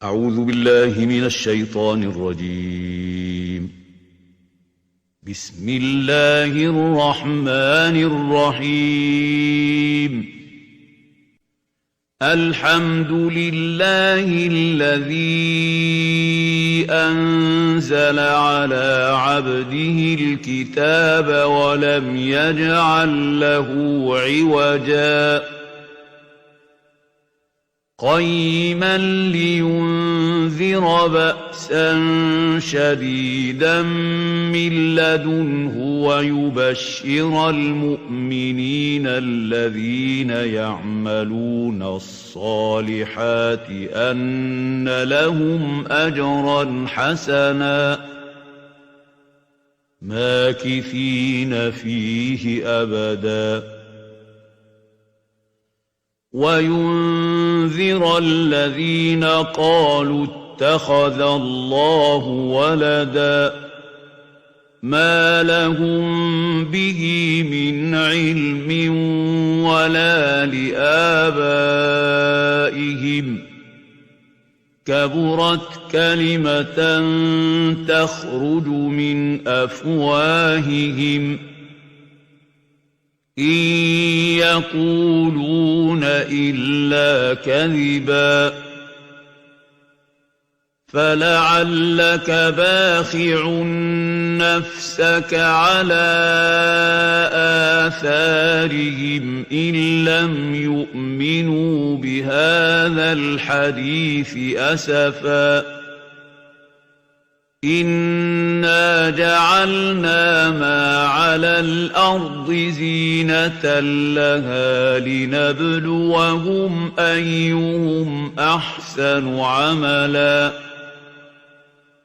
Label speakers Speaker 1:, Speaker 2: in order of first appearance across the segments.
Speaker 1: أعوذ بالله من الشيطان الرجيم. بسم الله الرحمن الرحيم. الحمد لله الذي أنزل على عبده الكتاب ولم يجعل له عوجا قيما لينذر بأسا شديدا من لدنه ويبشر المؤمنين الذين يعملون الصالحات أن لهم أجرا حسنا ماكثين فيه أبدا وينذر الذين قالوا اتخذ الله ولدا ما لهم به من علم ولا لآبائهم كبرت كلمة تخرج من أفواههم إن يقولون إلا كذبا فلعلك باخع نفسك على آثارهم إن لم يؤمنوا بهذا الحديث أسفا إنا جعلنا ما على الأرض زينة لها لنبلوهم أيهم أحسن عملا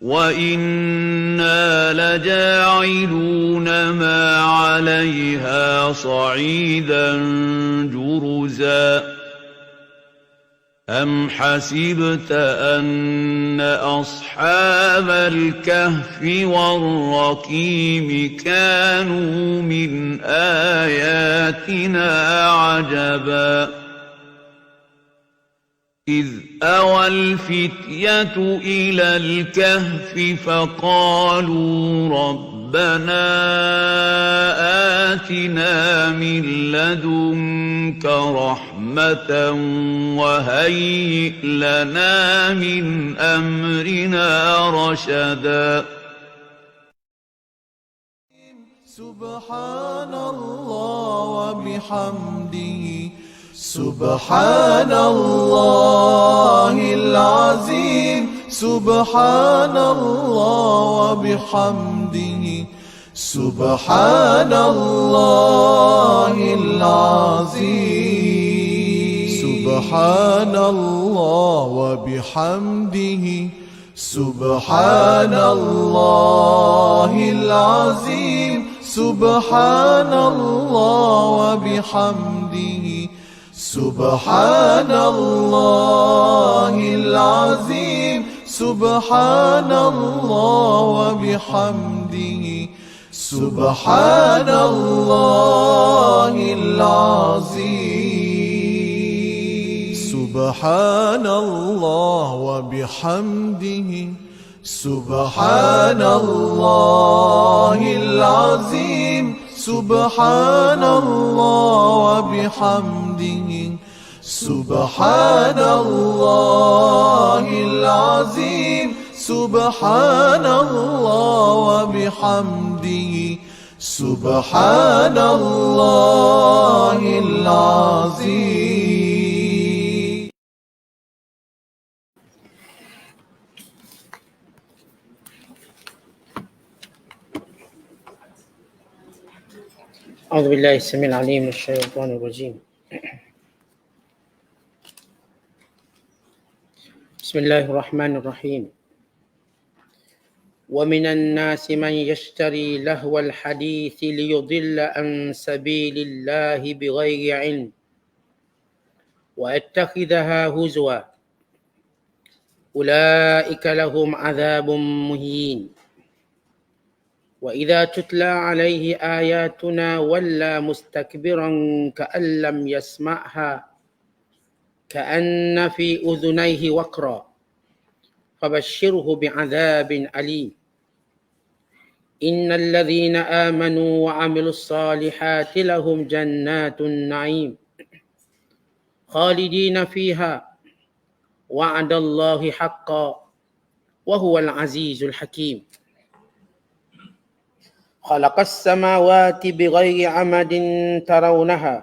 Speaker 1: وإنا لجاعلون ما عليها صعيدا جرزا أم حسبت أن أصحاب الكهف والرقيم كانوا من آياتنا عجبا إذ أوى الفتية إلى الكهف فقالوا ربنا آتنا من لدنك رحمة وهيئ لنا من أمرنا رشدا
Speaker 2: سبحان الله وبحمده سبحان الله العظيم سبحان الله وبحمده سبحان الله العظيم سبحان الله وبحمده سبحان الله العظيم سبحان الله وبحمده سبحان الله العظيم سبحان الله وبحمده سبحان الله العظيم سبحان الله وبحمده سبحان الله العظيم سبحان الله وبحمده سبحان الله العظيم سبحان الله وبحمده سبحان الله العظيم.
Speaker 3: أعوذ بالله السميع العليم من الشيطان الرجيم. بسم الله الرحمن الرحيم. ومن الناس من يشتري لهو الحديث ليضل عن سبيل الله بغير علم ويتخذها هزوا أولئك لهم عذاب مهين وإذا تتلى عليه آياتنا ولى مستكبرا كأن لم يسمعها كأن في أذنيه وقرا فبشره بعذاب أليم إن الذين آمنوا وعملوا الصالحات لهم جنات النعيم خالدين فيها وعد الله حقا وهو العزيز الحكيم خلق السماوات بغير عمد ترونها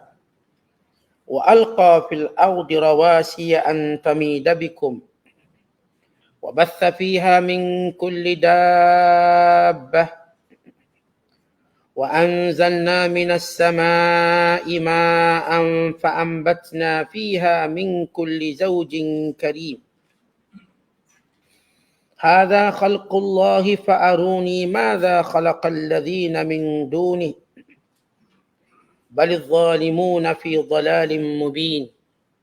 Speaker 3: وألقى في الأرض رواسي أن تميد بكم وبث فيها من كل دابة وأنزلنا من السماء ماء فأنبتنا فيها من كل زوج كريم هذا خلق الله فأروني ماذا خلق الذين من دونه بل الظالمون في ضلال مبين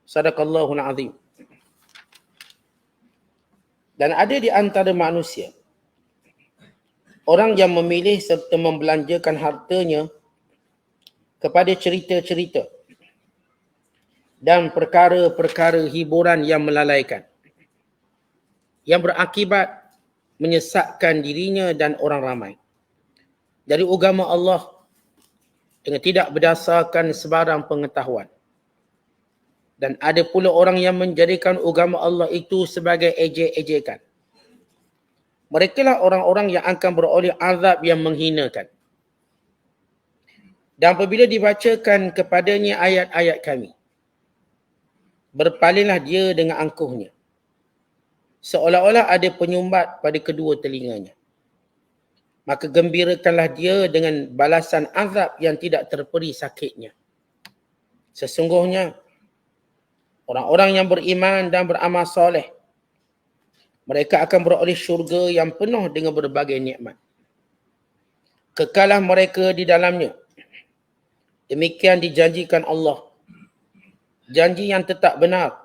Speaker 3: صدق الله العظيم. Dan ada di antara manusia orang yang memilih serta membelanjakan hartanya kepada cerita-cerita dan perkara-perkara hiburan yang melalaikan, yang berakibat menyesatkan dirinya dan orang ramai dari agama Allah dengan tidak berdasarkan sebarang pengetahuan. Dan ada pula orang yang menjadikan agama Allah itu sebagai ejek-ejekan. Mereka lah orang-orang yang akan beroleh azab yang menghinakan. Dan apabila dibacakan kepadanya ayat-ayat kami, berpalinglah dia dengan angkuhnya, seolah-olah ada penyumbat pada kedua telinganya. Maka gembirakanlah dia dengan balasan azab yang tidak terperi sakitnya. Sesungguhnya orang-orang yang beriman dan beramal soleh, mereka akan beroleh syurga yang penuh dengan berbagai nikmat. Kekalah mereka di dalamnya. Demikian dijanjikan Allah. Janji yang tetap benar.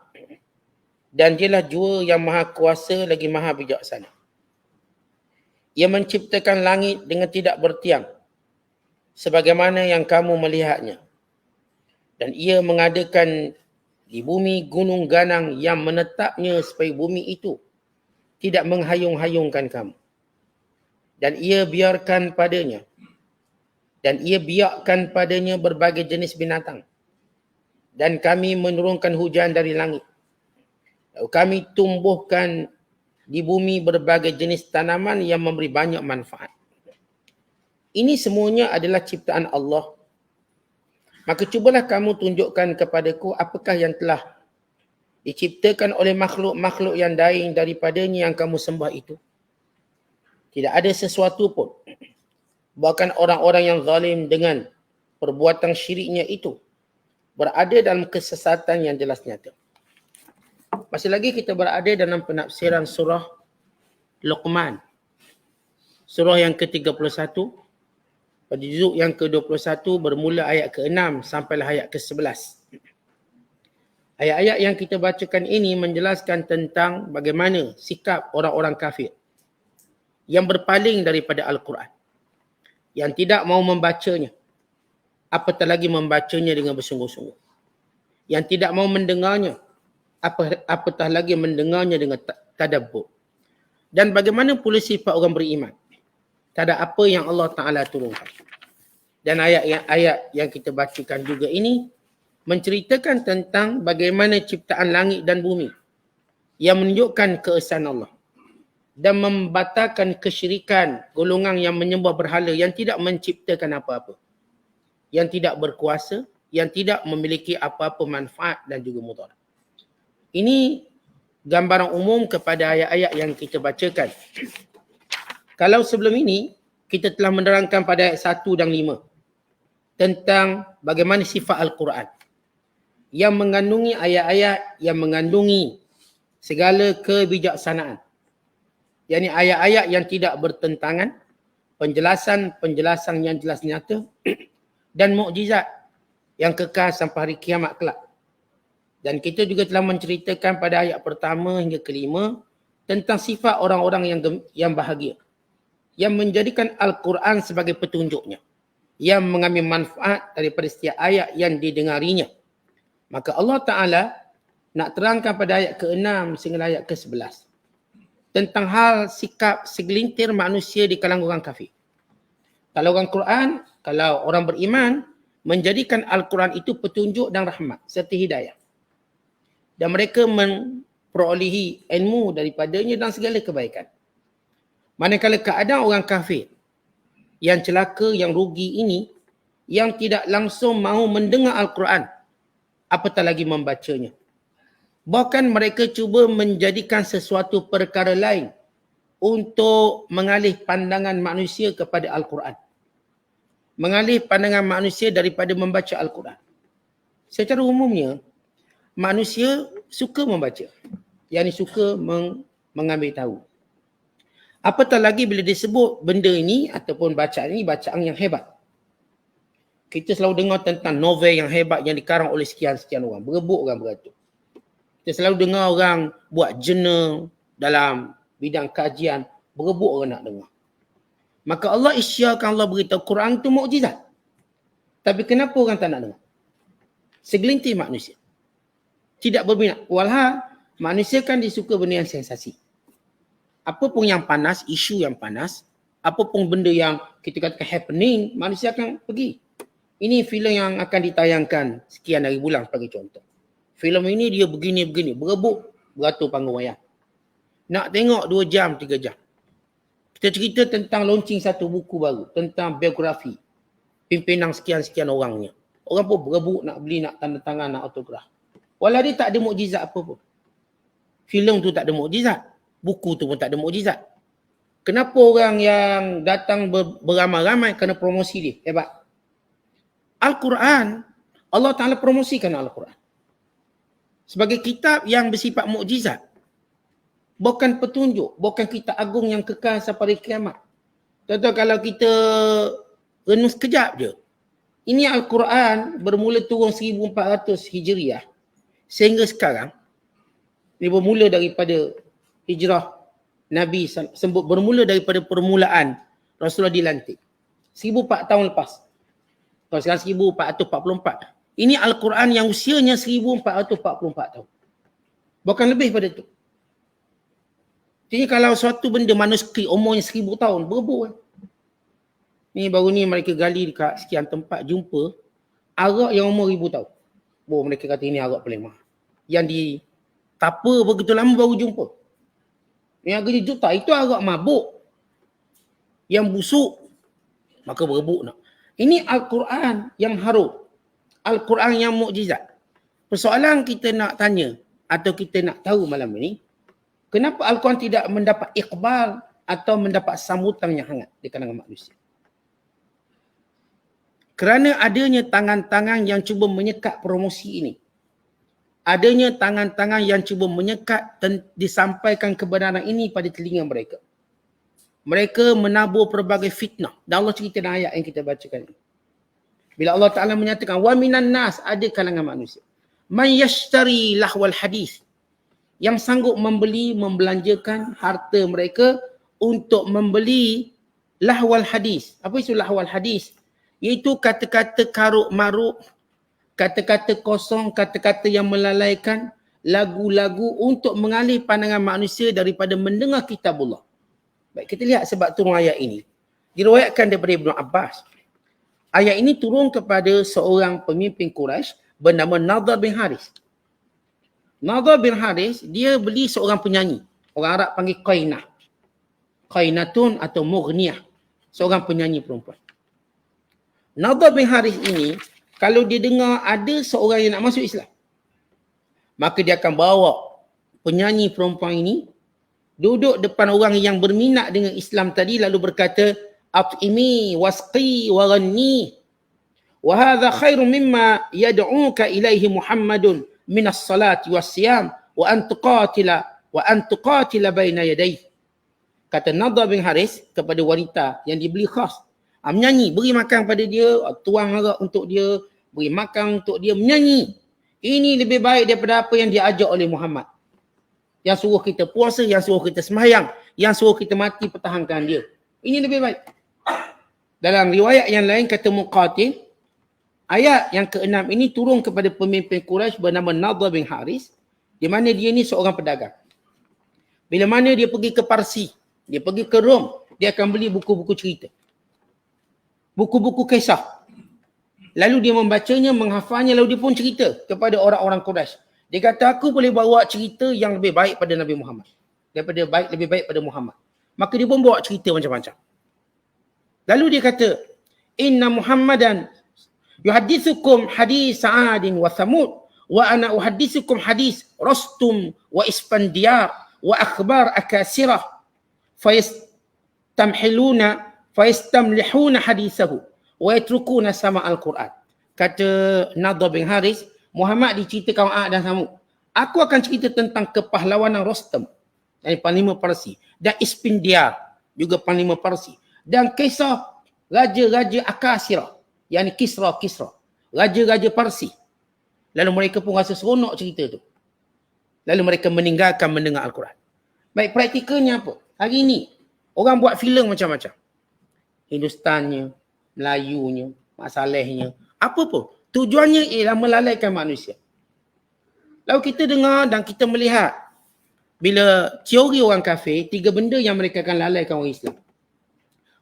Speaker 3: Dan dialah jua yang maha kuasa lagi maha bijaksana. Ia menciptakan langit dengan tidak bertiang, sebagaimana yang kamu melihatnya. Dan ia mengadakan di bumi gunung ganang yang menetapnya supaya bumi itu tidak menghayung-hayungkan kamu. Dan ia biarkan padanya berbagai jenis binatang. Dan kami menurunkan hujan dari langit. Lalu kami tumbuhkan di bumi berbagai jenis tanaman yang memberi banyak manfaat. Ini semuanya adalah ciptaan Allah. Maka cubalah kamu tunjukkan kepadaku apakah yang telah diciptakan oleh makhluk-makhluk yang lain daripadanya yang kamu sembah itu. Tidak ada sesuatu pun. Bahkan orang-orang yang zalim dengan perbuatan syiriknya itu berada dalam kesesatan yang jelas nyata. Masih lagi kita berada dalam penafsiran surah Luqman. Surah yang ke-31. Pada juzuk yang ke-21 bermula ayat ke-6 sampailah ayat ke-11. Ayat-ayat yang kita bacakan ini menjelaskan tentang bagaimana sikap orang-orang kafir yang berpaling daripada Al-Quran, yang tidak mau membacanya, apatah lagi membacanya dengan bersungguh-sungguh, yang tidak mau mendengarnya, apatah lagi mendengarnya dengan tadabbur. Dan bagaimana pula sifat orang beriman? Tak ada apa yang Allah Ta'ala turunkan. Dan ayat-ayat yang kita bacakan juga ini menceritakan tentang bagaimana ciptaan langit dan bumi yang menunjukkan keesaan Allah dan membatalkan kesyirikan golongan yang menyembah berhala yang tidak menciptakan apa-apa, yang tidak berkuasa, yang tidak memiliki apa-apa manfaat dan juga mudarat. Ini gambaran umum kepada ayat-ayat yang kita bacakan. Kalau sebelum ini, kita telah menerangkan pada ayat 1 dan 5 tentang bagaimana sifat Al-Quran yang mengandungi ayat-ayat yang mengandungi segala kebijaksanaan. Yakni ayat-ayat yang tidak bertentangan, penjelasan-penjelasan yang jelas nyata dan mukjizat yang kekal sampai hari kiamat kelak. Dan kita juga telah menceritakan pada ayat pertama hingga kelima tentang sifat orang-orang yang bahagia, yang menjadikan Al-Quran sebagai petunjuknya, yang mengambil manfaat daripada setiap ayat yang didengarinya. Maka Allah Ta'ala nak terangkan pada ayat ke-6 sehingga ayat ke-11 tentang hal sikap segelintir manusia di kalangan orang kafir. Kalau orang Quran, kalau orang beriman, menjadikan Al-Quran itu petunjuk dan rahmat serta hidayah. Dan mereka memperolehi ilmu daripadanya dan segala kebaikan. Manakala keadaan orang kafir yang celaka, yang rugi ini, yang tidak langsung mahu mendengar Al-Quran, apatah lagi membacanya. Bahkan mereka cuba menjadikan sesuatu perkara lain untuk mengalih pandangan manusia kepada Al-Quran. Mengalih pandangan manusia daripada membaca Al-Quran. Secara umumnya, manusia suka membaca. Yang suka mengambil tahu. Apatah lagi bila disebut benda ini ataupun bacaan ini bacaan yang hebat. Kita selalu dengar tentang novel yang hebat yang dikarang oleh sekian-sekian orang. Berebut orang beratur. Kita selalu dengar orang buat jurnal dalam bidang kajian. Berebut orang nak dengar. Maka Allah isyaratkan, Allah beritahu Quran itu mukjizat. Tapi kenapa orang tak nak dengar? Segelintir manusia tidak berminat. Walhal manusia kan disuka benda yang sensasi. Apa pun yang panas, isu yang panas, apa pun benda yang kita katakan happening, manusia akan pergi. Ini filem yang akan ditayangkan sekian hari bulan sebagai contoh. Filem ini dia begini-begini, berebut, beratur panggung wayang. Nak tengok 2 jam, 3 jam. Kita cerita tentang launching satu buku baru, tentang biografi pimpinan sekian-sekian orangnya. Orang pun berebut nak beli, nak tanda tangan, nak autograf. Walau dia tak ada mukjizat apa pun. Filem tu tak ada mukjizat. Buku tu pun tak ada mukjizat. Kenapa orang yang datang beramai-ramai kerana promosi dia? Hebat. Al-Quran, Allah Ta'ala promosikan Al-Quran sebagai kitab yang bersifat mukjizat. Bukan petunjuk, bukan kitab agung yang kekal sampai kiamat. Contoh kalau kita renung sekejap je. Ini Al-Quran bermula turun 1400 Hijriah sehingga sekarang. Ini bermula daripada hijrah Nabi sebut bermula daripada permulaan Rasulullah dilantik. 1400 tahun lepas. Kalau sekarang 1444. Ini Al-Quran yang usianya 1444 tahun. Bukan lebih pada itu. Jadi kalau suatu benda manuskrip umurnya 1000 tahun, berebut. Ni baru ni mereka gali dekat sekian tempat jumpa arak yang umur 1000 tahun. Mereka kata ini arak paling mahal. Yang di tapa begitu lama baru jumpa. Yang harganya juta, itu arak mabuk. Yang busuk, maka berebut nak. Ini Al-Quran yang harum. Al-Quran yang mukjizat. Persoalan kita nak tanya atau kita nak tahu malam ini, kenapa Al-Quran tidak mendapat iqbal atau mendapat sambutan yang hangat di kalangan manusia? Kerana adanya tangan-tangan yang cuba menyekat promosi ini. Adanya tangan-tangan yang cuba menyekat disampaikan kebenaran ini pada telinga mereka. Mereka menabur pelbagai fitnah. Dan Allah cerita dalam ayat yang kita bacakan ini. Bila Allah Ta'ala menyatakan, wa minan nas, ada kalangan manusia. Man yashtari lahwal hadis. Yang sanggup membeli, membelanjakan harta mereka untuk membeli lahwal hadis. Apa itu lahwal hadis? Iaitu kata-kata karuk maruk, kata-kata kosong, kata-kata yang melalaikan, lagu-lagu untuk mengalih pandangan manusia daripada mendengar kitabullah. Baik, kita lihat sebab turun ayat ini. Diriwayatkan daripada Ibnu Abbas. Ayat ini turun kepada seorang pemimpin Quraisy bernama Nadhr bin Haris. Nadhr bin Haris, dia beli seorang penyanyi. Orang Arab panggil Qainah. Qainatun atau Mughniyah. Seorang penyanyi perempuan. Nadhr bin Haris ini, kalau dia dengar ada seorang yang nak masuk Islam, maka dia akan bawa penyanyi perempuan ini duduk depan orang yang berminat dengan Islam tadi lalu berkata, at'imi wasqi wa ghanni wa hadha khairum mimma yad'uka ilaihi Muhammadun minas salati wassiyam wa an tuqatila baina yadayhi. Kata Nadhr bin Haris kepada wanita yang dibeli khas, menyanyi, beri makan pada dia, tuang arak untuk dia, beri makan untuk dia, menyanyi. Ini lebih baik daripada apa yang diajak oleh Muhammad. Yang suruh kita puasa, yang suruh kita sembahyang, yang suruh kita mati pertahankan dia. Ini lebih baik. Dalam riwayat yang lain kata Muqatil, ayat yang ke-6 ini turun kepada pemimpin Quraisy bernama Nadhr bin Haris, di mana dia ni seorang pedagang. Bila mana dia pergi ke Parsi, dia pergi ke Rom, dia akan beli buku-buku cerita. Buku-buku kisah. Lalu dia membacanya, menghafalnya, lalu dia pun cerita kepada orang-orang Quraisy. Dia kata, aku boleh bawa cerita yang lebih baik pada Nabi Muhammad. Lebih baik pada Muhammad. Maka dia pun bawa cerita macam-macam. Lalu dia kata, Inna Muhammadan yuhadithukum hadis Sa'adin wa Thamud wa ana uhadithukum hadis Rastum wa Isfandiyar wa akhbar akasirah fayastamlihuna hadithahu wa yatrukuna sama al-Quran. Kata Nadhr bin Haris, Muhammad diceritakan Ad dan Samud. Aku akan cerita tentang kepahlawanan Rostam, yang panglima Parsi, dan Isfandiyar, juga panglima Parsi, dan kisah raja-raja Akasirah, yang Kisra, raja-raja Parsi. Lalu mereka pun rasa seronok cerita tu. Lalu mereka meninggalkan mendengar Al-Quran. Baik, praktikalnya apa? Hari ni, orang buat filem macam-macam. Hindustannya, Melayunya, Mak Salehnya, apa pun. Tujuannya ialah melalaikan manusia. Lalu kita dengar dan kita melihat, bila teori orang kafir, 3 benda yang mereka akan lalaikan orang Islam.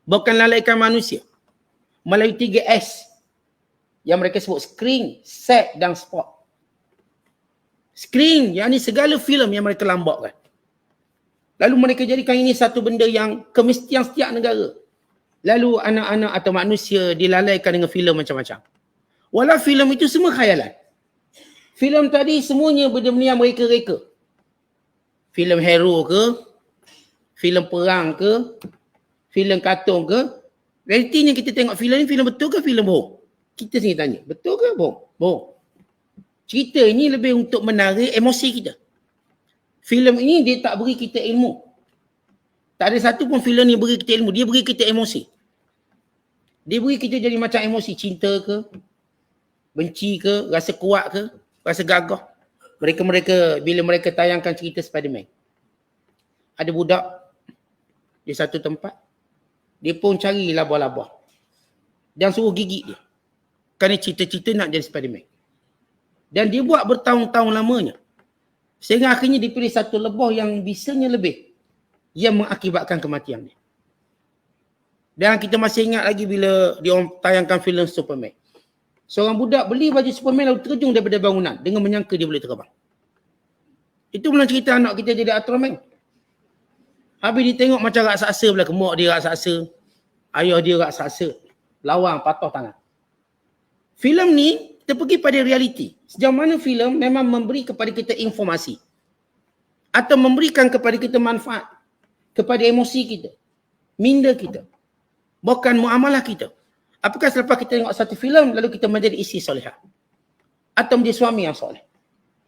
Speaker 3: Bukan lalaikan manusia. Melalui 3S. Yang mereka sebut screen, set dan spot. Screen, yang ni segala filem yang mereka lambakkan. Lalu mereka jadikan ini satu benda yang kemestian setiap negara. Lalu anak-anak atau manusia dilalaikan dengan filem macam-macam. Walau filem itu semua khayalan. Filem tadi semuanya benda-benda yang mereka-reka. Filem hero ke, filem perang ke, filem kartun ke. Realitinya kita tengok filem ni, filem betul ke filem bohong? Kita sendiri tanya, betul ke bohong? Bohong. Cerita ini lebih untuk menarik emosi kita. Filem ini dia tak beri kita ilmu. Tak ada satu pun filem ni beri kita ilmu. Dia beri kita emosi. Dia beri kita jadi macam emosi. Cinta ke, benci ke, rasa kuat ke, rasa gagah. Mereka bila mereka tayangkan cerita Spiderman, ada budak di satu tempat, dia pun cari labah-labah dan suruh gigit dia. Kerana cita-cita nak jadi Spiderman. Dan dia buat bertahun-tahun lamanya. Sehingga akhirnya dipilih satu lebah yang bisanya lebih, yang mengakibatkan kematian dia. Dan kita masih ingat lagi bila dia tayangkan filem Superman. Seorang budak beli baju Superman lalu terjun daripada bangunan dengan menyangka dia boleh terbang. Itu belum cerita anak kita jadi Ultraman. Habis dia tengok macam raksasa pula, mak dia raksasa, ayah dia raksasa, lawang patah tangan. Filem ni kita pergi pada realiti. Sejauh mana filem memang memberi kepada kita informasi atau memberikan kepada kita manfaat kepada emosi kita, minda kita, bukan muamalah kita. Apakah selepas kita tengok satu filem lalu kita menjadi isteri solehah, atau menjadi suami yang soleh,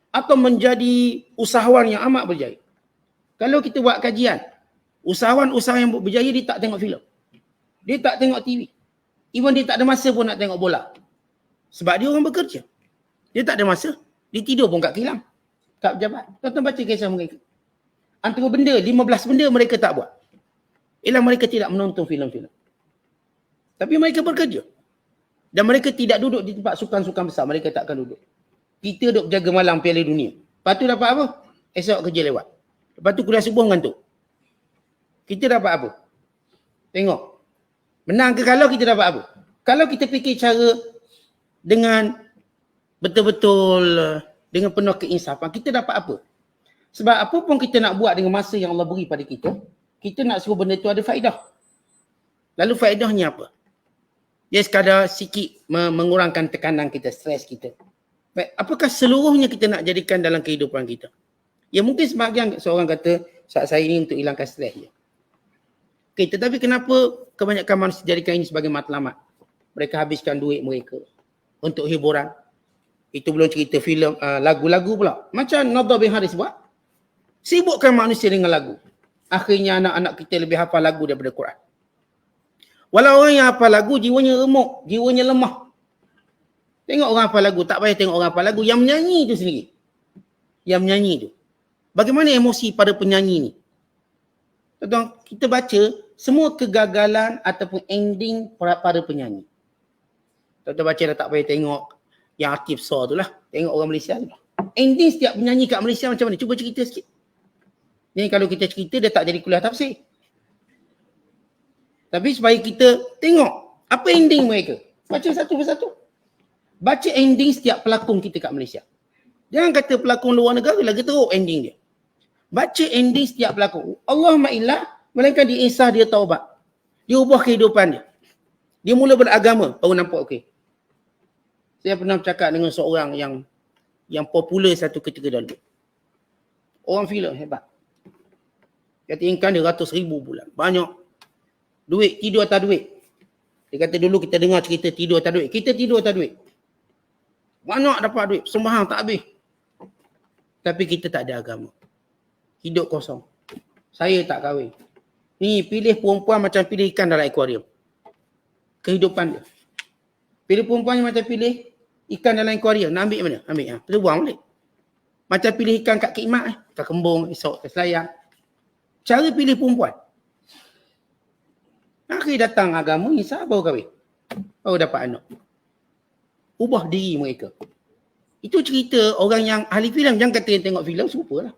Speaker 3: atau menjadi usahawan yang amat berjaya? Kalau kita buat kajian, usahawan-usahawan yang berjaya dia tak tengok filem, dia tak tengok TV, even dia tak ada masa pun nak tengok bola. Sebab dia orang bekerja. Dia tak ada masa. Dia tidur pun kat kilang, kat pejabat. Tonton baca kisah mereka. Antara benda, 15 benda mereka tak buat ialah mereka tidak menonton filem-filem. Tapi mereka bekerja. Dan mereka tidak duduk di tempat sukan-sukan besar. Mereka tak akan duduk. Kita duduk jaga malam Piala Dunia. Lepas tu dapat apa? Esok kerja lewat. Lepas tu kuliah subuh ngantuk. Kita dapat apa? Tengok. Menang ke kalau kita dapat apa? Kalau kita fikir cara dengan betul-betul, dengan penuh keinsafan, kita dapat apa? Sebab apa pun kita nak buat dengan masa yang Allah beri pada kita, kita nak suruh benda itu ada faedah. Lalu faedahnya apa? Dia sekadar sikit mengurangkan tekanan kita, stres kita. Baik, apakah seluruhnya kita nak jadikan dalam kehidupan kita? Ya mungkin sebahagian seorang kata, saat saya ini untuk hilangkan stres je. Okay, tetapi kenapa kebanyakan manusia jadikan ini sebagai matlamat? Mereka habiskan duit mereka untuk hiburan. Itu belum cerita filem, lagu-lagu pula. Macam Nadhr bin Haris buat. Sibukkan manusia dengan lagu. Akhirnya anak-anak kita lebih hafal lagu daripada Quran. Walau orang yang hafal lagu, jiwanya remuk, jiwanya lemah. Tengok orang hafal lagu, tak payah tengok orang hafal lagu. Yang menyanyi tu sendiri. Yang menyanyi tu. Bagaimana emosi pada penyanyi ni? Tuan-tuan, kita baca semua kegagalan ataupun ending para penyanyi. Tuan-tuan baca dah, tak payah tengok yang Atif Saw tu lah. Tengok orang Malaysia tu lah. Ending setiap penyanyi kat Malaysia macam mana? Cuba cerita sikit. Ni kalau kita cerita dia tak jadi kuliah tafsir. Tapi supaya kita tengok apa ending mereka. Baca satu persatu. Baca ending setiap pelakon kita kat Malaysia. Jangan kata pelakon luar negara lagi teruk ending dia. Baca ending setiap pelakon. Allahumma illah, melainkan dia insah, dia taubat. Dia ubah kehidupan dia. Dia mula beragama, baru nampak okey. Saya pernah bercakap dengan seorang yang popular satu ketika dulu. Orang filem hebat. Kata income dia 100,000 bulan. Banyak. Duit, tidur atas duit. Dia kata dulu kita dengar cerita tidur atas duit. Kita tidur atas duit. Banyak dapat duit. Sembahyang tak habis. Tapi kita tak ada agama. Hidup kosong. Saya tak kahwin. Ni pilih perempuan macam pilih ikan dalam akuarium. Kehidupan dia. Pilih perempuan macam pilih ikan dalam akuarium. Nak ambil mana? Ambil. Lepas buang balik. Macam pilih ikan kat khidmat. Kat kembung, esok, kat selayang. Cara pilih perempuan. Akhir datang agama, insya baru kahwin. Baru dapat anak. Ubah diri mereka. Itu cerita orang yang ahli filem. Jangan kata yang tengok filem, serupalah.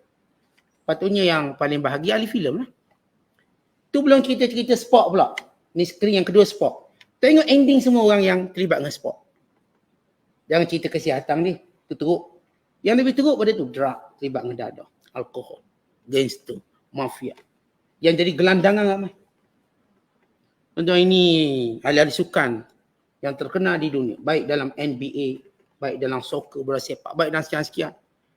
Speaker 3: Patutnya yang paling bahagia ahli filem lah. Tu belum cerita-cerita sport pula. Ni skrin yang kedua sport. Tengok ending semua orang yang terlibat dengan sport. Jangan cerita kesihatan ni. Itu teruk. Yang lebih teruk pada tu, drug. Terlibat dengan dadah. Alkohol. Gangster. Mafia. Yang jadi gelandangan ramai. Contoh ini ahli-ahli sukan yang terkenal di dunia. Baik dalam NBA, baik dalam soccer, bola sepak, baik dalam sekian-sekian.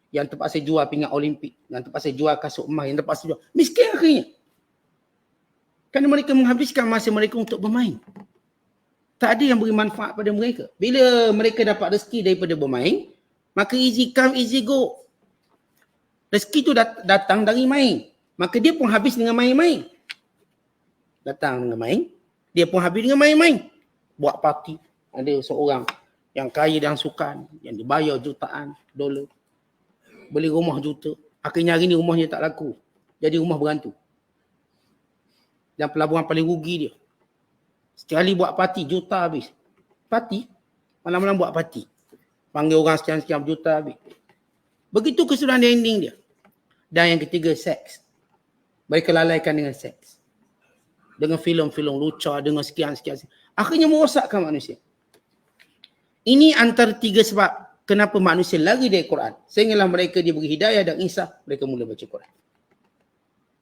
Speaker 3: Yang terpaksa jual pingat Olimpik, yang terpaksa jual kasut emas, yang terpaksa jual. Miskin akhirnya. Kerana mereka menghabiskan masa mereka untuk bermain. Tak ada yang beri manfaat pada mereka. Bila mereka dapat rezeki daripada bermain, maka easy come, easy go. Rezeki tu datang dari main. Maka dia pun habis dengan main-main. Datang dengan main, dia pun habis dengan main-main. Buat parti. Ada seorang yang kaya dalam sukan, yang dibayar jutaan dolar. Beli rumah juta. Akhirnya hari ni rumahnya tak laku. Jadi rumah berantu. Dan pelaburan paling rugi dia. Sekali buat parti, juta habis. Parti? Malam-malam buat parti. Panggil orang sekian-sekian juta habis. Begitu keseluruhan ending dia. Dan yang ketiga, seks. Mereka lalaikan dengan seks. Dengan filem-filem lucah, dengan sekian-sekian. Akhirnya merosakkan manusia. Ini antara tiga sebab kenapa manusia lari dari Quran. Sehinggalah mereka diberi hidayah dan insaf, mereka mula baca Quran.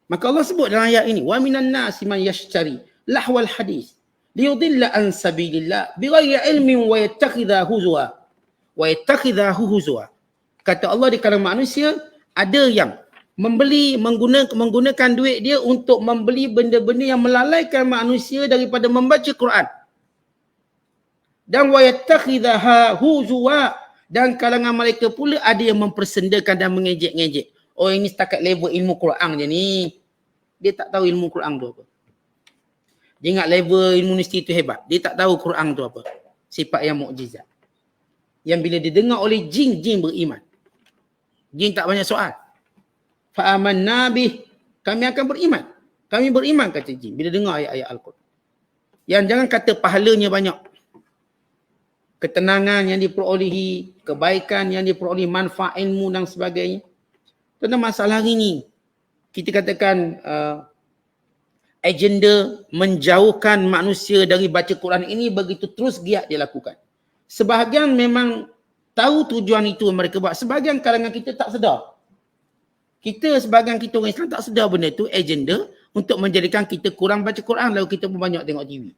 Speaker 3: Maka Allah sebut dalam ayat ini, wa minan nasi man yashtari lahwal hadis liyudilla an sabilillah bighairi ilmin wa yattakhidha huzwa. Wa yattakhidha huzwa. Kata Allah, di kalangan manusia ada yang membeli, menggunakan duit dia untuk membeli benda-benda yang melalaikan manusia daripada membaca Quran. Dan wa yattakhidha huzwa. Dan kalangan mereka pula ada yang mempersendakan dan mengejek-ngejek. Oh, ini setakat level ilmu Quran je ni. Dia tak tahu ilmu Quran tu apa. Dia ingat level ilmu universiti tu hebat. Dia tak tahu Quran tu apa. Sifat yang mukjizat. Yang bila didengar oleh jin, jin beriman. Jin tak banyak soal. Fa'amanna bih. Kami akan beriman. Kami beriman, kata jin. Bila dengar ayat-ayat Al-Quran. Yang jangan kata pahalanya banyak. Ketenangan yang diperolehi, kebaikan yang diperolehi, manfaat ilmu dan sebagainya. Tentang masalah hari ini, kita katakan agenda menjauhkan manusia dari baca Quran ini begitu terus giat dilakukan. Sebahagian memang tahu tujuan itu mereka buat. Sebahagian kalangan kita tak sedar. Sebahagian kita orang Islam tak sedar benda itu agenda untuk menjadikan kita kurang baca Quran lalu kita pun banyak tengok TV.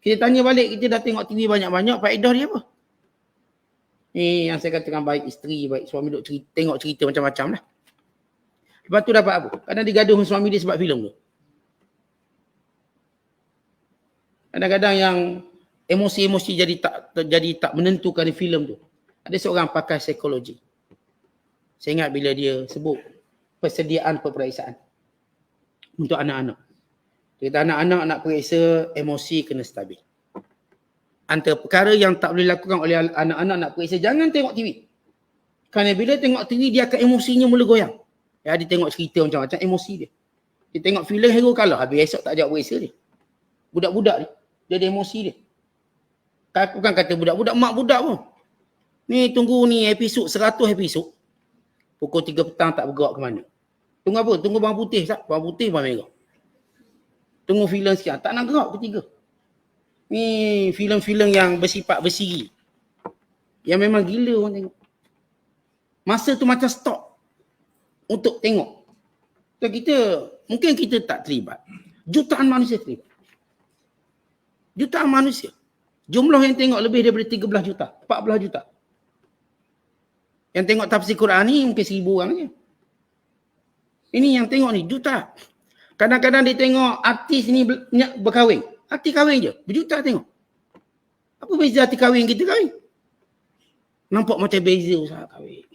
Speaker 3: Kita tanya balik, kita dah tengok TV banyak-banyak, faedah dia apa? Ni yang saya katakan baik isteri, baik suami duk cerita, tengok cerita macam-macam lah. Lepas tu dapat apa? Kadang digaduh dengan suami dia sebab filem tu. Kadang-kadang yang emosi-emosi jadi tak menentukan di filem tu. Ada seorang pakar psikologi. Saya ingat bila dia sebut persediaan peperiksaan untuk anak-anak. Dia kata anak-anak nak periksa emosi kena stabil. Antara perkara yang tak boleh lakukan oleh anak-anak nak periksa, jangan tengok TV. Kerana bila tengok TV, dia akan emosinya mula goyang. Ya, dia tengok cerita macam-macam, emosi dia. Dia tengok filem hero kalah, habis esok tak ajak periksa dia. Budak-budak dia, dia ada emosi dia. Bukan kata budak-budak, mak budak pun. Ni tunggu ni episod, 100 episod. Pukul 3 petang tak bergerak ke mana. Tunggu apa? Tunggu bawang putih, Ustaz. Bawang putih, bawang merah. Tunggu filem sekian. Tak nak gerak ketiga. Ni filem-filem yang bersifat bersiri. Yang memang gila orang tengok. Masa tu macam stop untuk tengok. So mungkin kita tak terlibat. Jutaan manusia terlibat. Jutaan manusia. Jumlah yang tengok lebih daripada 13 juta, 14 juta. Yang tengok tafsir Quran ni mungkin 1000 orang je. Ini yang tengok ni juta. Kadang-kadang dia tengok artis ni berkahwin. Artis kahwin je, berjuta tengok. Apa beza artis kahwin kita kahwin? Nampak macam beza usaha kahwin.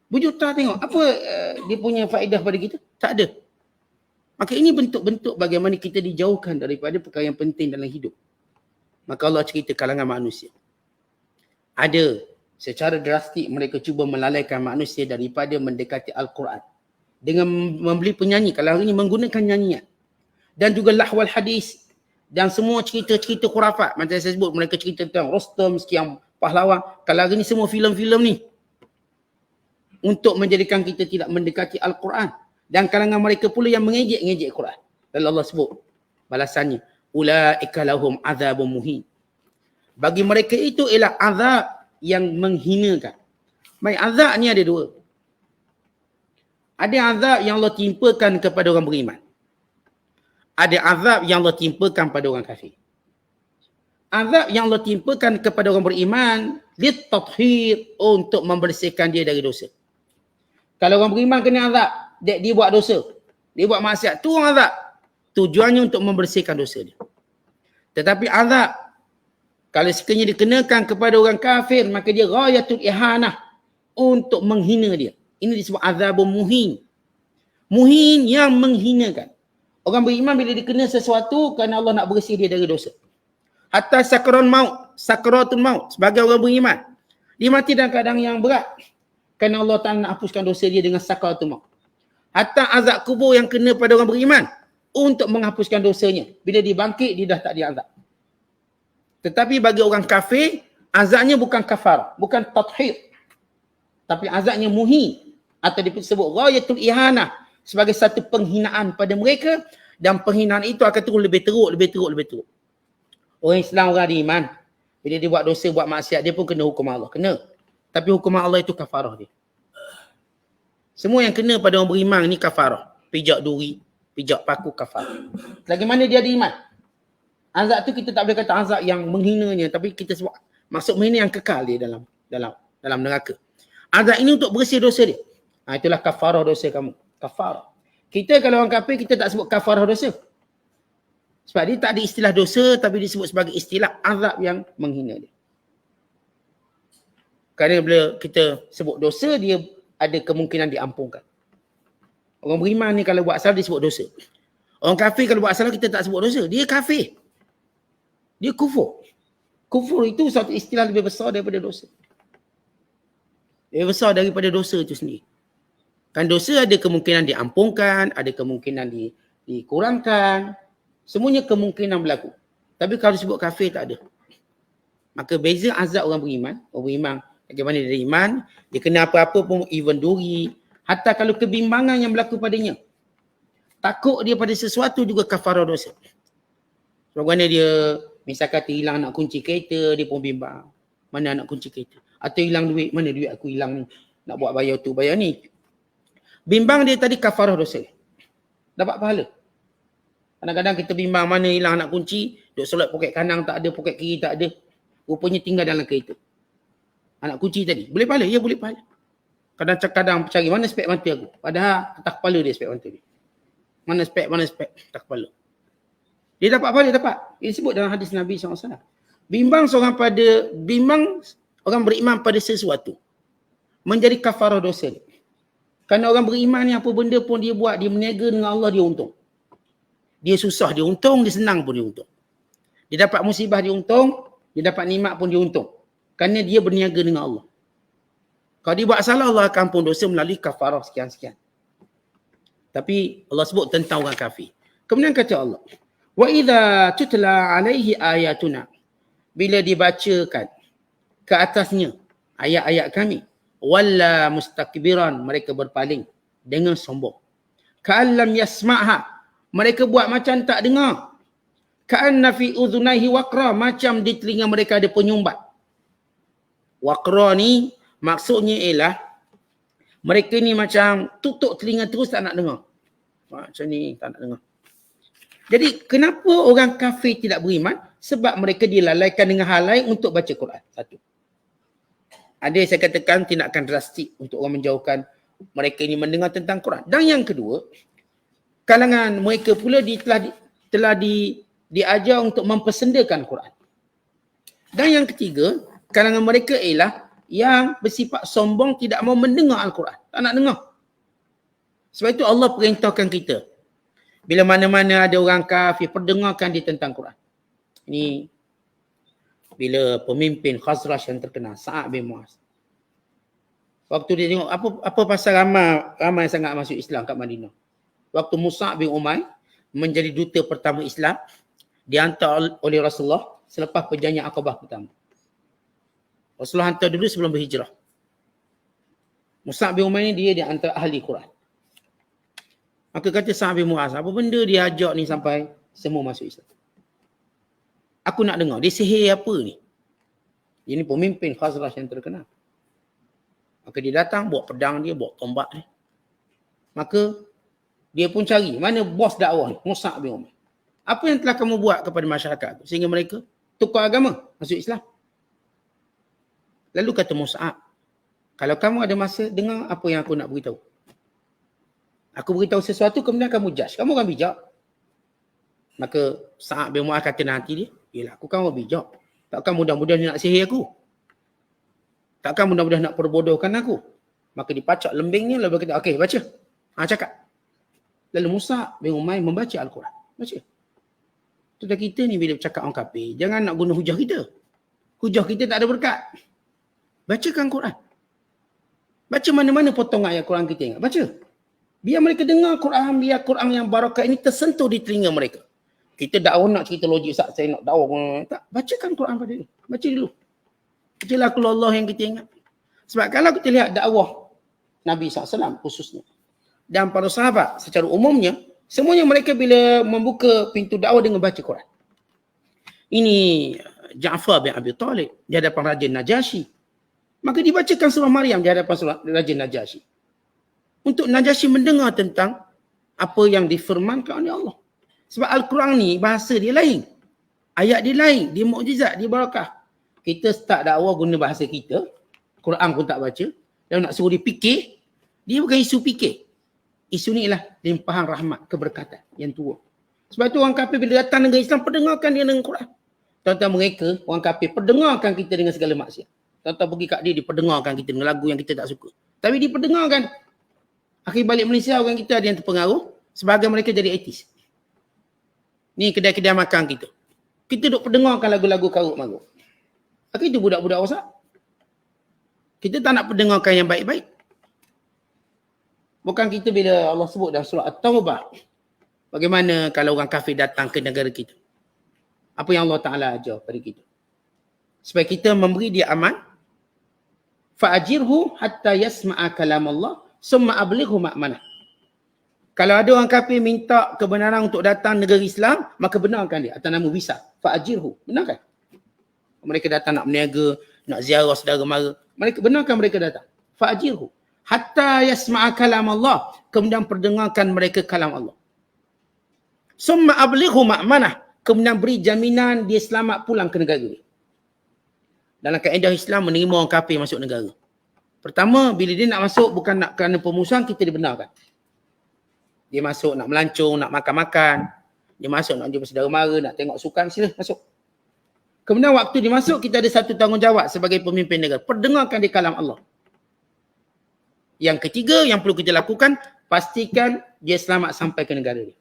Speaker 3: Berjuta tengok. Apa dia punya faedah pada kita? Tak ada. Maka ini bentuk-bentuk bagaimana kita dijauhkan daripada perkara yang penting dalam hidup. Maka Allah cerita kalangan manusia. Ada secara drastik mereka cuba melalaikan manusia daripada mendekati Al-Quran. Dengan membeli penyanyi. Kalau hari ini menggunakan nyanyian. Dan juga lahwal hadis. Dan semua cerita-cerita khurafat. Macam saya sebut, mereka cerita tentang Rostam, sekian pahlawan. Kalau hari ini semua filem-filem ni. Untuk menjadikan kita tidak mendekati Al-Quran. Dan kalangan mereka pula yang mengejek-ngejek Quran. Lalu Allah sebut balasannya. Ulaika lahum azabun muhin. Bagi mereka itu ialah azab yang menghinakan. Baik, azab ni ada dua. Ada azab yang Allah timpakan kepada orang beriman. Ada azab yang Allah timpakan pada orang kafir. Azab yang Allah timpakan kepada orang beriman lit-tathhir, untuk membersihkan dia dari dosa. Kalau orang beriman kena azab, dia buat dosa, dia buat maksiat, tu orang azab. Tujuannya untuk membersihkan dosa dia. Tetapi azab, kalau sekiranya dikenakan kepada orang kafir, maka dia ghayatul ihanah, untuk menghina dia. Ini disebut azabun muhin. Muhin yang menghinakan. Orang beriman bila dikena sesuatu kerana Allah nak bersih dia dari dosa. Hatta sakratul maut, sebagai orang beriman, dia mati dalam keadaan yang berat. Kerana Allah Ta'ala nak hapuskan dosa dia dengan sakratul maut. Hatta azab kubur yang kena pada orang beriman, untuk menghapuskan dosanya. Bila dia bangkit, dia dah tak diazab. Tetapi bagi orang kafir, azabnya bukan kafar, bukan tathhir. Tapi azabnya muhin, atau disebut ghayatul ihanah, sebagai satu penghinaan pada mereka, dan penghinaan itu akan terus lebih teruk. Orang Islam, orang iman, bila dia buat dosa, buat maksiat, dia pun kena hukum Allah. Kena. Tapi hukum Allah itu kafarah dia. Semua yang kena pada orang beriman ni kafarah. Pijak duri, pijak paku, kafarah. Lagi mana dia ada iman? Azab tu kita tak boleh kata azab yang menghinanya, tapi kita sebut maksud menghina yang kekal dia dalam neraka. Azab ini untuk bersih dosa dia. Itulah kafarah dosa kamu. Kafarah. Kita kalau orang kafir, kita tak sebut kafarah dosa. Sebab dia tak ada istilah dosa, tapi disebut sebagai istilah azab yang menghina dia. Kerana bila kita sebut dosa, dia ada kemungkinan diampunkan. Orang beriman ni kalau buat salah, dia sebut dosa. Orang kafir kalau buat salah, kita tak sebut dosa. Dia kafir. Dia kufur. Kufur itu satu istilah lebih besar daripada dosa. Lebih besar daripada dosa itu sendiri. Kan dosa ada kemungkinan diampunkan, ada kemungkinan dikurangkan. Semuanya kemungkinan berlaku. Tapi kalau disebut kafir, tak ada. Maka beza azab orang beriman. Orang beriman, bagaimana dia iman, dia kena apa-apa pun, even duri. Hatta kalau kebimbangan yang berlaku padanya. Takut dia pada sesuatu juga kafarah dosa. Bagaimana dia, misalkan hilang nak kunci kereta, dia pun bimbang. Mana nak kunci kereta? Atau hilang duit, mana duit aku hilang ni? Nak buat bayar tu, bayar ni. Bimbang dia tadi kafarah dosa. Dapat pahala. Kadang-kadang kita bimbang mana hilang nak kunci, duk solat poket kanan tak ada, poket kiri tak ada. Rupanya tinggal dalam kereta. Anak kunci tadi. Boleh pahala? Ya boleh pahala. Kadang-kadang cari mana spek mata aku. Padahal atas kepala dia spek mata dia. Mana spek, atas kepala. Dia dapat pahala, dapat. Ini disebut dalam hadis Nabi SAW. Bimbang orang beriman pada sesuatu. Menjadi kafarah dosa dia. Kerana orang beriman ni apa benda pun dia buat, dia berniaga dengan Allah, dia untung. Dia susah, dia untung. Dia senang pun dia untung. Dia dapat musibah, dia untung. Dia dapat nikmat pun dia untung. Kerana dia berniaga dengan Allah. Kalau dia buat salah, Allah akan ampun dosa melalui kafarah sekian-sekian. Tapi Allah sebut tentang orang kafir. Kemudian kata Allah, wa idza tutla alaihi ayatuna, bila dibacakan ke atasnya ayat-ayat kami, walla mustakbiran, mereka berpaling dengan sombong. Ka'allam yasma'ha. Mereka buat macam tak dengar. Ka'anna fi udhunaihi waqra. Macam di telinga mereka ada penyumbat. Waqra ni maksudnya ialah mereka ni macam tutup telinga terus tak nak dengar. Macam ni tak nak dengar. Jadi kenapa orang kafir tidak beriman? Sebab mereka dilalaikan dengan hal lain untuk baca Quran. Satu. Ada yang saya katakan tindakan drastik untuk orang menjauhkan mereka ini mendengar tentang Quran. Dan yang kedua, kalangan mereka pula telah diajar untuk mempersendakan Quran. Dan yang ketiga, kalangan mereka ialah yang bersifat sombong tidak mau mendengar Al-Quran. Tak nak dengar. Sebab itu Allah perintahkan kita. Bila mana-mana ada orang kafir, perdengarkan dia tentang Quran. Ini bila pemimpin Khazraj yang terkenal, Sa'ad bin Mu'az. Waktu dia tengok apa pasal ramai sangat masuk Islam kat Madinah. Waktu Mus'ab bin Umair menjadi duta pertama Islam, dihantar oleh Rasulullah selepas perjanjian Aqabah pertama. Rasulullah hantar dulu sebelum berhijrah. Mus'ab bin Umair ni dia antara ahli Quran. Maka kata Sa'ad bin Mu'az, apa benda dia ajak ni sampai semua masuk Islam? Aku nak dengar, dia sihir apa ni? Dia ni pemimpin Khazraj yang terkenal. Maka dia datang, bawa pedang dia, bawa tombak dia. Maka dia pun cari, mana bos dakwah ni? Mus'ab bin Umair. Apa yang telah kamu buat kepada masyarakat sehingga mereka tukar agama, masuk Islam? Lalu kata Mus'ab, kalau kamu ada masa, dengar apa yang aku nak beritahu. Aku beritahu sesuatu, kemudian kamu judge. Kamu kan bijak. Maka Sa'ad bin Mu'az kata nanti dia, yelah aku kan orang bijak. Takkan mudah-mudah dia nak sihir aku. Takkan mudah-mudah nak perbodohkan aku. Maka dipacak lembingnya, lalu kata, okey baca. Cakap. Lalu Mus'ab bin Umair membaca Al-Quran. Baca. Tuan kita ni bila bercakap orang kafir, jangan nak guna hujah kita. Hujah kita tak ada berkat. Bacakan Quran. Baca mana-mana potong ayat Quran kita ingat. Baca. Biar mereka dengar Quran, biar Quran yang barakah ini tersentuh di telinga mereka. Kita dakwah nak cerita logik, saya nak dakwah. Tak, bacakan Quran pada dia. Baca dulu. Bacalah Qul Allah yang kita ingat. Sebab kalau kita lihat dakwah Nabi SAW khususnya, dan para sahabat secara umumnya, semuanya mereka bila membuka pintu dakwah dengan baca Quran. Ini Ja'far bin Abi Talib di hadapan Raja Najasyi. Maka dibacakan surah Maryam di hadapan Raja Najasyi. Untuk Najasyi mendengar tentang apa yang difirmankan oleh Allah. Sebab Al-Quran ni bahasa dia lain. Ayat dia lain. Dia mukjizat, dia barakah. Kita start dakwah guna bahasa kita. Quran pun tak baca. Dan nak suruh dia fikir. Dia bukan isu fikir. Isu ni ialah limpahan rahmat, keberkatan yang tua. Sebab tu orang kafir bila datang negara Islam, perdengarkan dia dengan Quran. Tuan-tuan mereka, orang kafir, perdengarkan kita dengan segala maksiat. Tuan-tuan pergi kat dia, diperdengarkan kita dengan lagu yang kita tak suka. Tapi diperdengarkan. Akhir balik Malaysia, orang kita ada yang terpengaruh. Sebahagian mereka jadi etis. Ni kedai-kedai makan kita. Kita duk perdengarkan lagu-lagu karut-marut. Akhir itu budak-budak rosak. Kita tak nak perdengarkan yang baik-baik. Bukan kita bila Allah sebut dalam surah At-Taubah. Bagaimana kalau orang kafir datang ke negara kita. Apa yang Allah Ta'ala ajar pada kita. Supaya kita memberi dia aman. Fa'ajirhu hatta yasma'a kalam Allah. Summa ablighu ma'manah. Kalau ada orang kafir minta kebenaran untuk datang negara Islam, maka benarkan dia atas nama visa. Fa'ajirhu. Benarkan. Mereka datang nak berniaga, nak ziarah saudara mara. Benarkan mereka datang. Fa'ajirhu. Hatta yasma'a kalam Allah. Kemudian perdengarkan mereka kalam Allah. Summa ablighu ma'manah. Kemudian beri jaminan dia selamat pulang ke negara dia. Dalam kaedah Islam menerima orang kafir masuk negara. Pertama, bila dia nak masuk bukan nak kerana pemusuhan, kita dibenarkan. Dia masuk nak melancong, nak makan-makan. Dia masuk nak jumpa saudara mara, nak tengok sukan, sila masuk. Kemudian waktu dia masuk, kita ada satu tanggungjawab sebagai pemimpin negara. Perdengarkan dia kalam Allah. Yang ketiga yang perlu kita lakukan, pastikan dia selamat sampai ke negara dia.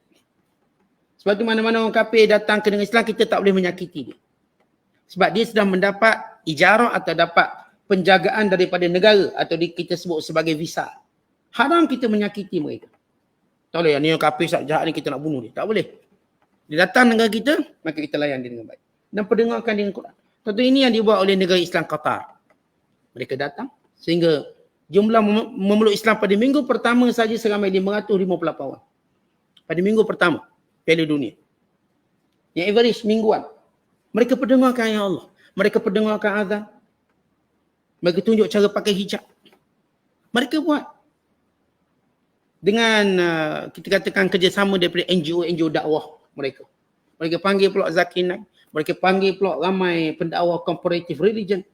Speaker 3: Sebab tu mana-mana orang kafir datang ke negara Islam, kita tak boleh menyakiti dia. Sebab dia sudah mendapat ijarah atau dapat penjagaan daripada negara atau kita sebut sebagai visa. Haram kita menyakiti mereka. Tak boleh, ni orang kafir jahat ni kita nak bunuh dia. Tak boleh. Dia datang negara kita, maka kita layan dia dengan baik. Dan perdengarkan dengan Quran. Tentu ini yang dibuat oleh negara Islam Qatar. Mereka datang sehingga jumlah memeluk Islam pada minggu pertama saja seramai 558 orang. pada minggu pertama Piala Dunia. Yang average mingguan. Mereka perdengarkan ayat Allah. Mereka perdengarkan azan. Mereka tunjuk cara pakai hijab. Mereka buat. Dengan kita katakan kerjasama daripada NGO dakwah mereka. Mereka panggil pula Zakir Naik. Mereka panggil pula ramai pendakwah comparative religion.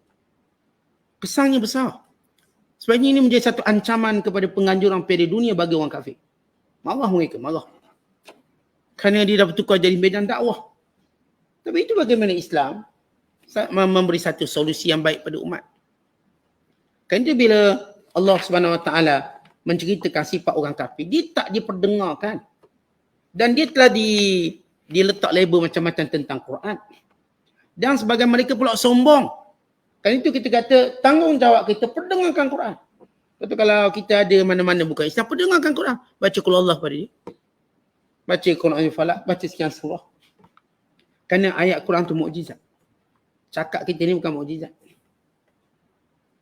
Speaker 3: Kesannya besar. Sebenarnya ini menjadi satu ancaman kepada penganjuran Piala Dunia bagi orang kafir. Marah mereka, marah. Kerana dia dah bertukar jadi medan dakwah. Tapi itu bagaimana Islam memberi satu solusi yang baik pada umat. Kerana bila Allah SWT menceritakan sifat orang kafir, dia tak diperdengarkan. Dan dia telah diletak label macam-macam tentang Quran. Dan sebagian mereka pula sombong. Kan itu kita kata tanggungjawab kita perdengarkan Quran. Lepas kalau kita ada mana-mana bukan Islam, perdengarkan Quran. Baca Qul Allah pada dia. Baca Quran Al-Falaq, baca sekian surah. Kerana ayat Quran tu mukjizat. Cakap kita ni bukan mukjizat.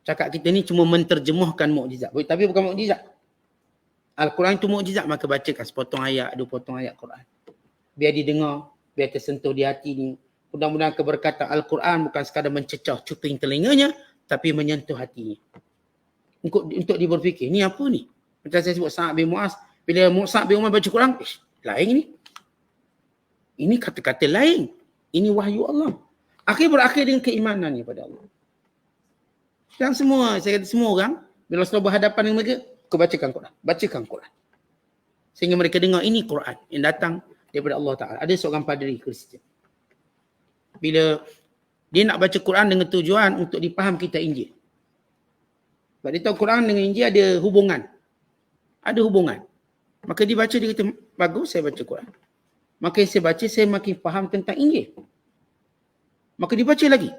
Speaker 3: Cakap kita ni cuma menterjemahkan mukjizat. Tapi bukan mukjizat. Al-Quran tu mukjizat, maka bacakan sepotong ayat, 2 potong ayat Quran. Biar didengar, biar tersentuh di hati ni. Mudah-mudahan keberkatan Al-Quran bukan sekadar mencecah cuping telinganya, tapi menyentuh hatinya. Untuk dia berfikir, ni apa ni? Macam saya sebut Sa'ad bin Mu'az. Bila Sa'ad bin Umar baca Quran, lain ni. Ini kata-kata lain. Ini wahyu Allah. Berakhir dengan keimanannya pada Allah. Dan semua, saya kata semua orang, bila Rasulullah berhadapan dengan mereka, kau bacakan Quran. Bacakan Quran. Sehingga mereka dengar ini Quran yang datang daripada Allah Ta'ala. Ada seorang padri Kristian. Bila dia nak baca Quran dengan tujuan untuk dipaham kita Injil. Sebab dia tahu Quran dengan Injil ada hubungan. Ada hubungan. Maka dia baca, dia kata, bagus saya baca Quran. Maka saya baca, saya makin faham tentang Injil. Maka dia baca lagi.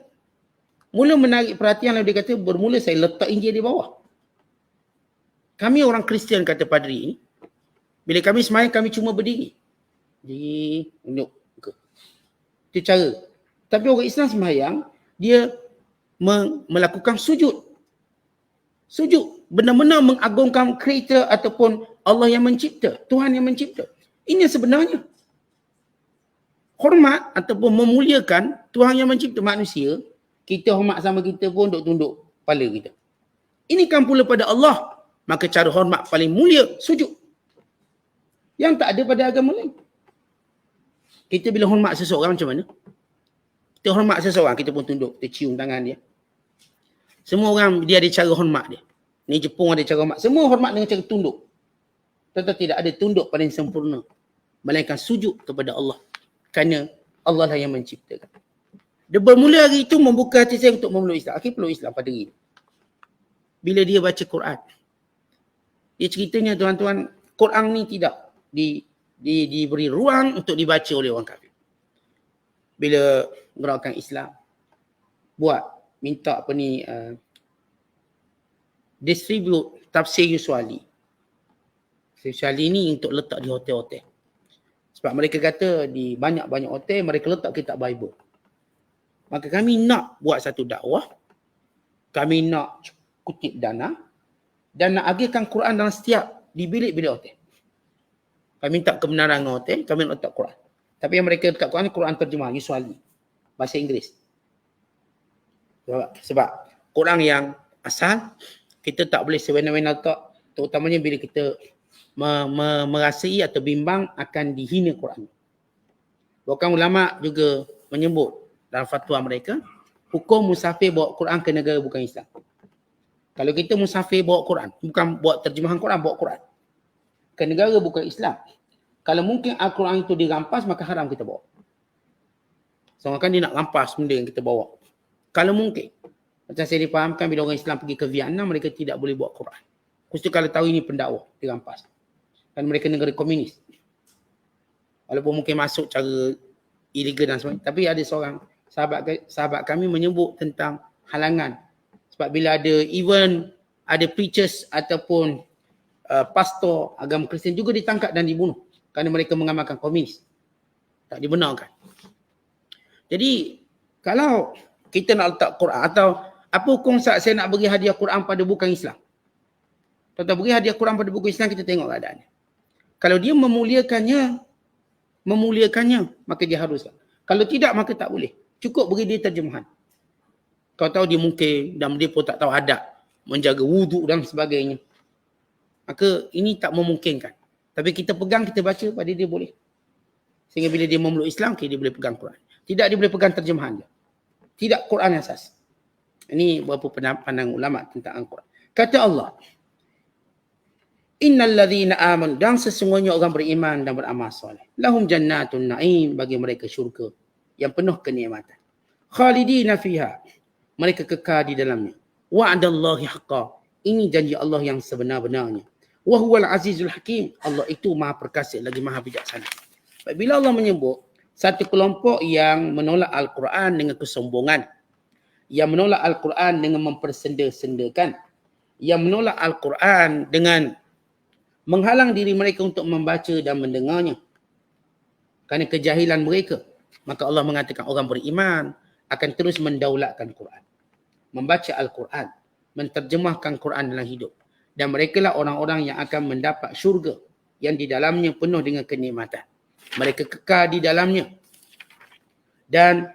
Speaker 3: Mula menarik perhatian, lalu dia kata, bermula saya letak Injil di bawah. Kami orang Kristian, kata padri ini, bila kami sembahyang, kami cuma berdiri. Di unjuk. Itu cara. Tapi orang Islam sembahyang, dia melakukan sujud. Sujud. Benar-benar mengagungkan creator ataupun Allah yang mencipta. Tuhan yang mencipta. Ini sebenarnya. Hormat ataupun memuliakan Tuhan yang mencipta manusia. Kita hormat sama kita pun duk tunduk kepala kita. Ini kan pula pada Allah. Maka cara hormat paling mulia, sujud. Yang tak ada pada agama lain. Kita bila hormat seseorang macam mana? Kita hormat seseorang, kita pun tunduk, kita cium tangan dia. Semua orang dia ada cara hormat dia. Ni Jepun ada cara hormat. Semua hormat dengan cara tunduk. Tentu tidak ada tunduk paling sempurna. Melainkan sujud kepada Allah. Kerana Allah lah yang menciptakan. Dia bermula hari itu membuka hati saya untuk memeluk Islam. Akhirnya peluk Islam pada hari. Bila dia baca Quran. Dia ceritanya tuan-tuan, Quran ni tidak diberi ruang untuk dibaca oleh orang kafir. Bila gerakan Islam minta distribute tafsir Yuswali. Yuswali ni untuk letak di hotel-hotel. Sebab mereka kata di banyak-banyak hotel mereka letak kitab Bible. Maka kami nak buat satu dakwah. Kami nak kutip dana dan nak agihkan Quran dalam setiap di bilik-bilik hotel. Kami minta kebenaran dengan hotel, kami nak letak Quran. Tapi yang mereka letak Quran terjemah Yuswali. Bahasa Inggeris. Sebab Quran yang asal, kita tak boleh sewena-wena letak. Terutamanya bila kita merasai atau bimbang akan dihina Quran. Bahkan ulama juga menyebut dalam fatwa mereka, hukum musafir bawa Quran ke negara bukan Islam. Kalau kita musafir bawa Quran, bukan buat terjemahan Quran, bawa Quran ke negara bukan Islam. Kalau mungkin Al-Quran itu dirampas, maka haram kita bawa. So, kan dia nak rampas benda yang kita bawa. Kalau mungkin. Macam saya dipahamkan bila orang Islam pergi ke Vietnam, mereka tidak boleh bawa Quran. Khususnya kalau tahu ini pendakwah, dirampas. Dan mereka negara komunis. Walaupun mungkin masuk cara illegal dan sebagainya. Tapi ada seorang sahabat kami menyebut tentang halangan. Sebab bila ada preachers ataupun pastor agama Kristian juga ditangkap dan dibunuh. Kerana mereka mengamalkan komunis. Tak dibenarkan. Jadi, kalau kita nak letak Quran atau apa hukum saat saya nak beri hadiah Quran pada bukan Islam? Kalau beri hadiah Quran pada bukan Islam, kita tengok keadaannya. Kalau dia memuliakannya, maka dia haruskan. Kalau tidak, maka tak boleh. Cukup beri dia terjemahan. Kau tahu dia mungkin dan dia pun tak tahu adab, menjaga wuduk dan sebagainya. Maka ini tak memungkinkan. Tapi kita pegang, kita baca, pada dia boleh. Sehingga bila dia memeluk Islam, okay, dia boleh pegang Quran. Tidak, dia boleh pegang terjemahan dia. Tidak Quran asas. Ini beberapa pandangan ulama tentang Al-Quran. Kata Allah, Innal ladzina amanu, dan sesungguhnya orang beriman dan beramal soleh, lahum jannatun na'im, bagi mereka syurga yang penuh kenikmatan. Khalidina fiha, mereka kekal di dalamnya. Wa'adallahi haqqa, ini janji Allah yang sebenar-benarnya. Wa huwal azizul hakim, Allah itu maha perkasa lagi maha bijaksana. Bila Allah menyebut satu kelompok yang menolak Al-Quran dengan kesombongan, yang menolak Al-Quran dengan mempersenda-sendakan, yang menolak Al-Quran dengan menghalang diri mereka untuk membaca dan mendengarnya kerana kejahilan mereka, maka Allah mengatakan orang beriman akan terus mendaulatkan Quran, membaca Al-Quran, menterjemahkan Quran dalam hidup. Dan mereka lah orang-orang yang akan mendapat syurga yang di dalamnya penuh dengan kenikmatan. Mereka kekal di dalamnya. Dan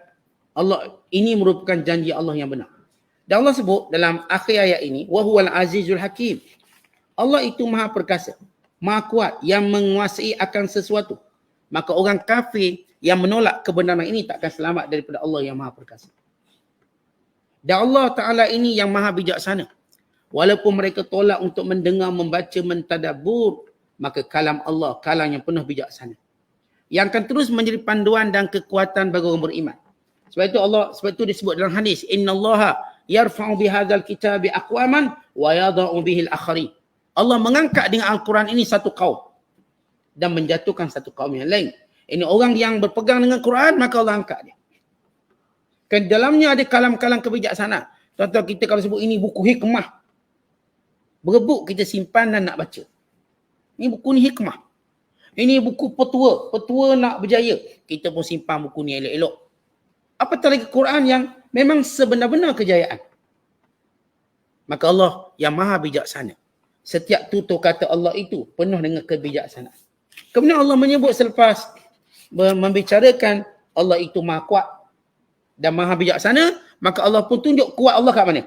Speaker 3: Allah, ini merupakan janji Allah yang benar. Dan Allah sebut dalam akhir ayat ini, wa huwal azizul hakim. Allah itu maha perkasa, maha kuat, yang menguasai akan sesuatu. Maka orang kafir yang menolak kebenaran ini tak akan selamat daripada Allah yang maha perkasa. Dan Allah Ta'ala ini yang maha bijaksana. Walaupun mereka tolak untuk mendengar, membaca, mentadabbur, maka kalam Allah, kalam yang penuh bijaksana, yang akan terus menjadi panduan dan kekuatan bagi orang beriman. Sebab itu disebut dalam hadis, innallaha yarfa'u bihadzal kitabi aqwaman wa yadha'u bihil akharin. Allah mengangkat dengan Al-Quran ini satu kaum dan menjatuhkan satu kaum yang lain. Ini orang yang berpegang dengan Quran, maka Allah angkat dia. Kan dalamnya ada kalam-kalam kebijaksanaan. Contoh kita kalau sebut ini buku hikmah, berebut kita simpan dan nak baca. Ini buku ni hikmah. Ini buku petua nak berjaya. Kita pun simpan buku ni elok-elok. Apatah lagi Quran yang memang sebenar-benar kejayaan. Maka Allah yang maha bijaksana. Setiap tutur kata Allah itu penuh dengan kebijaksanaan. Kemudian Allah menyebut selepas membicarakan Allah itu maha kuat dan maha bijaksana, maka Allah pun tunjuk kuat Allah kat mana?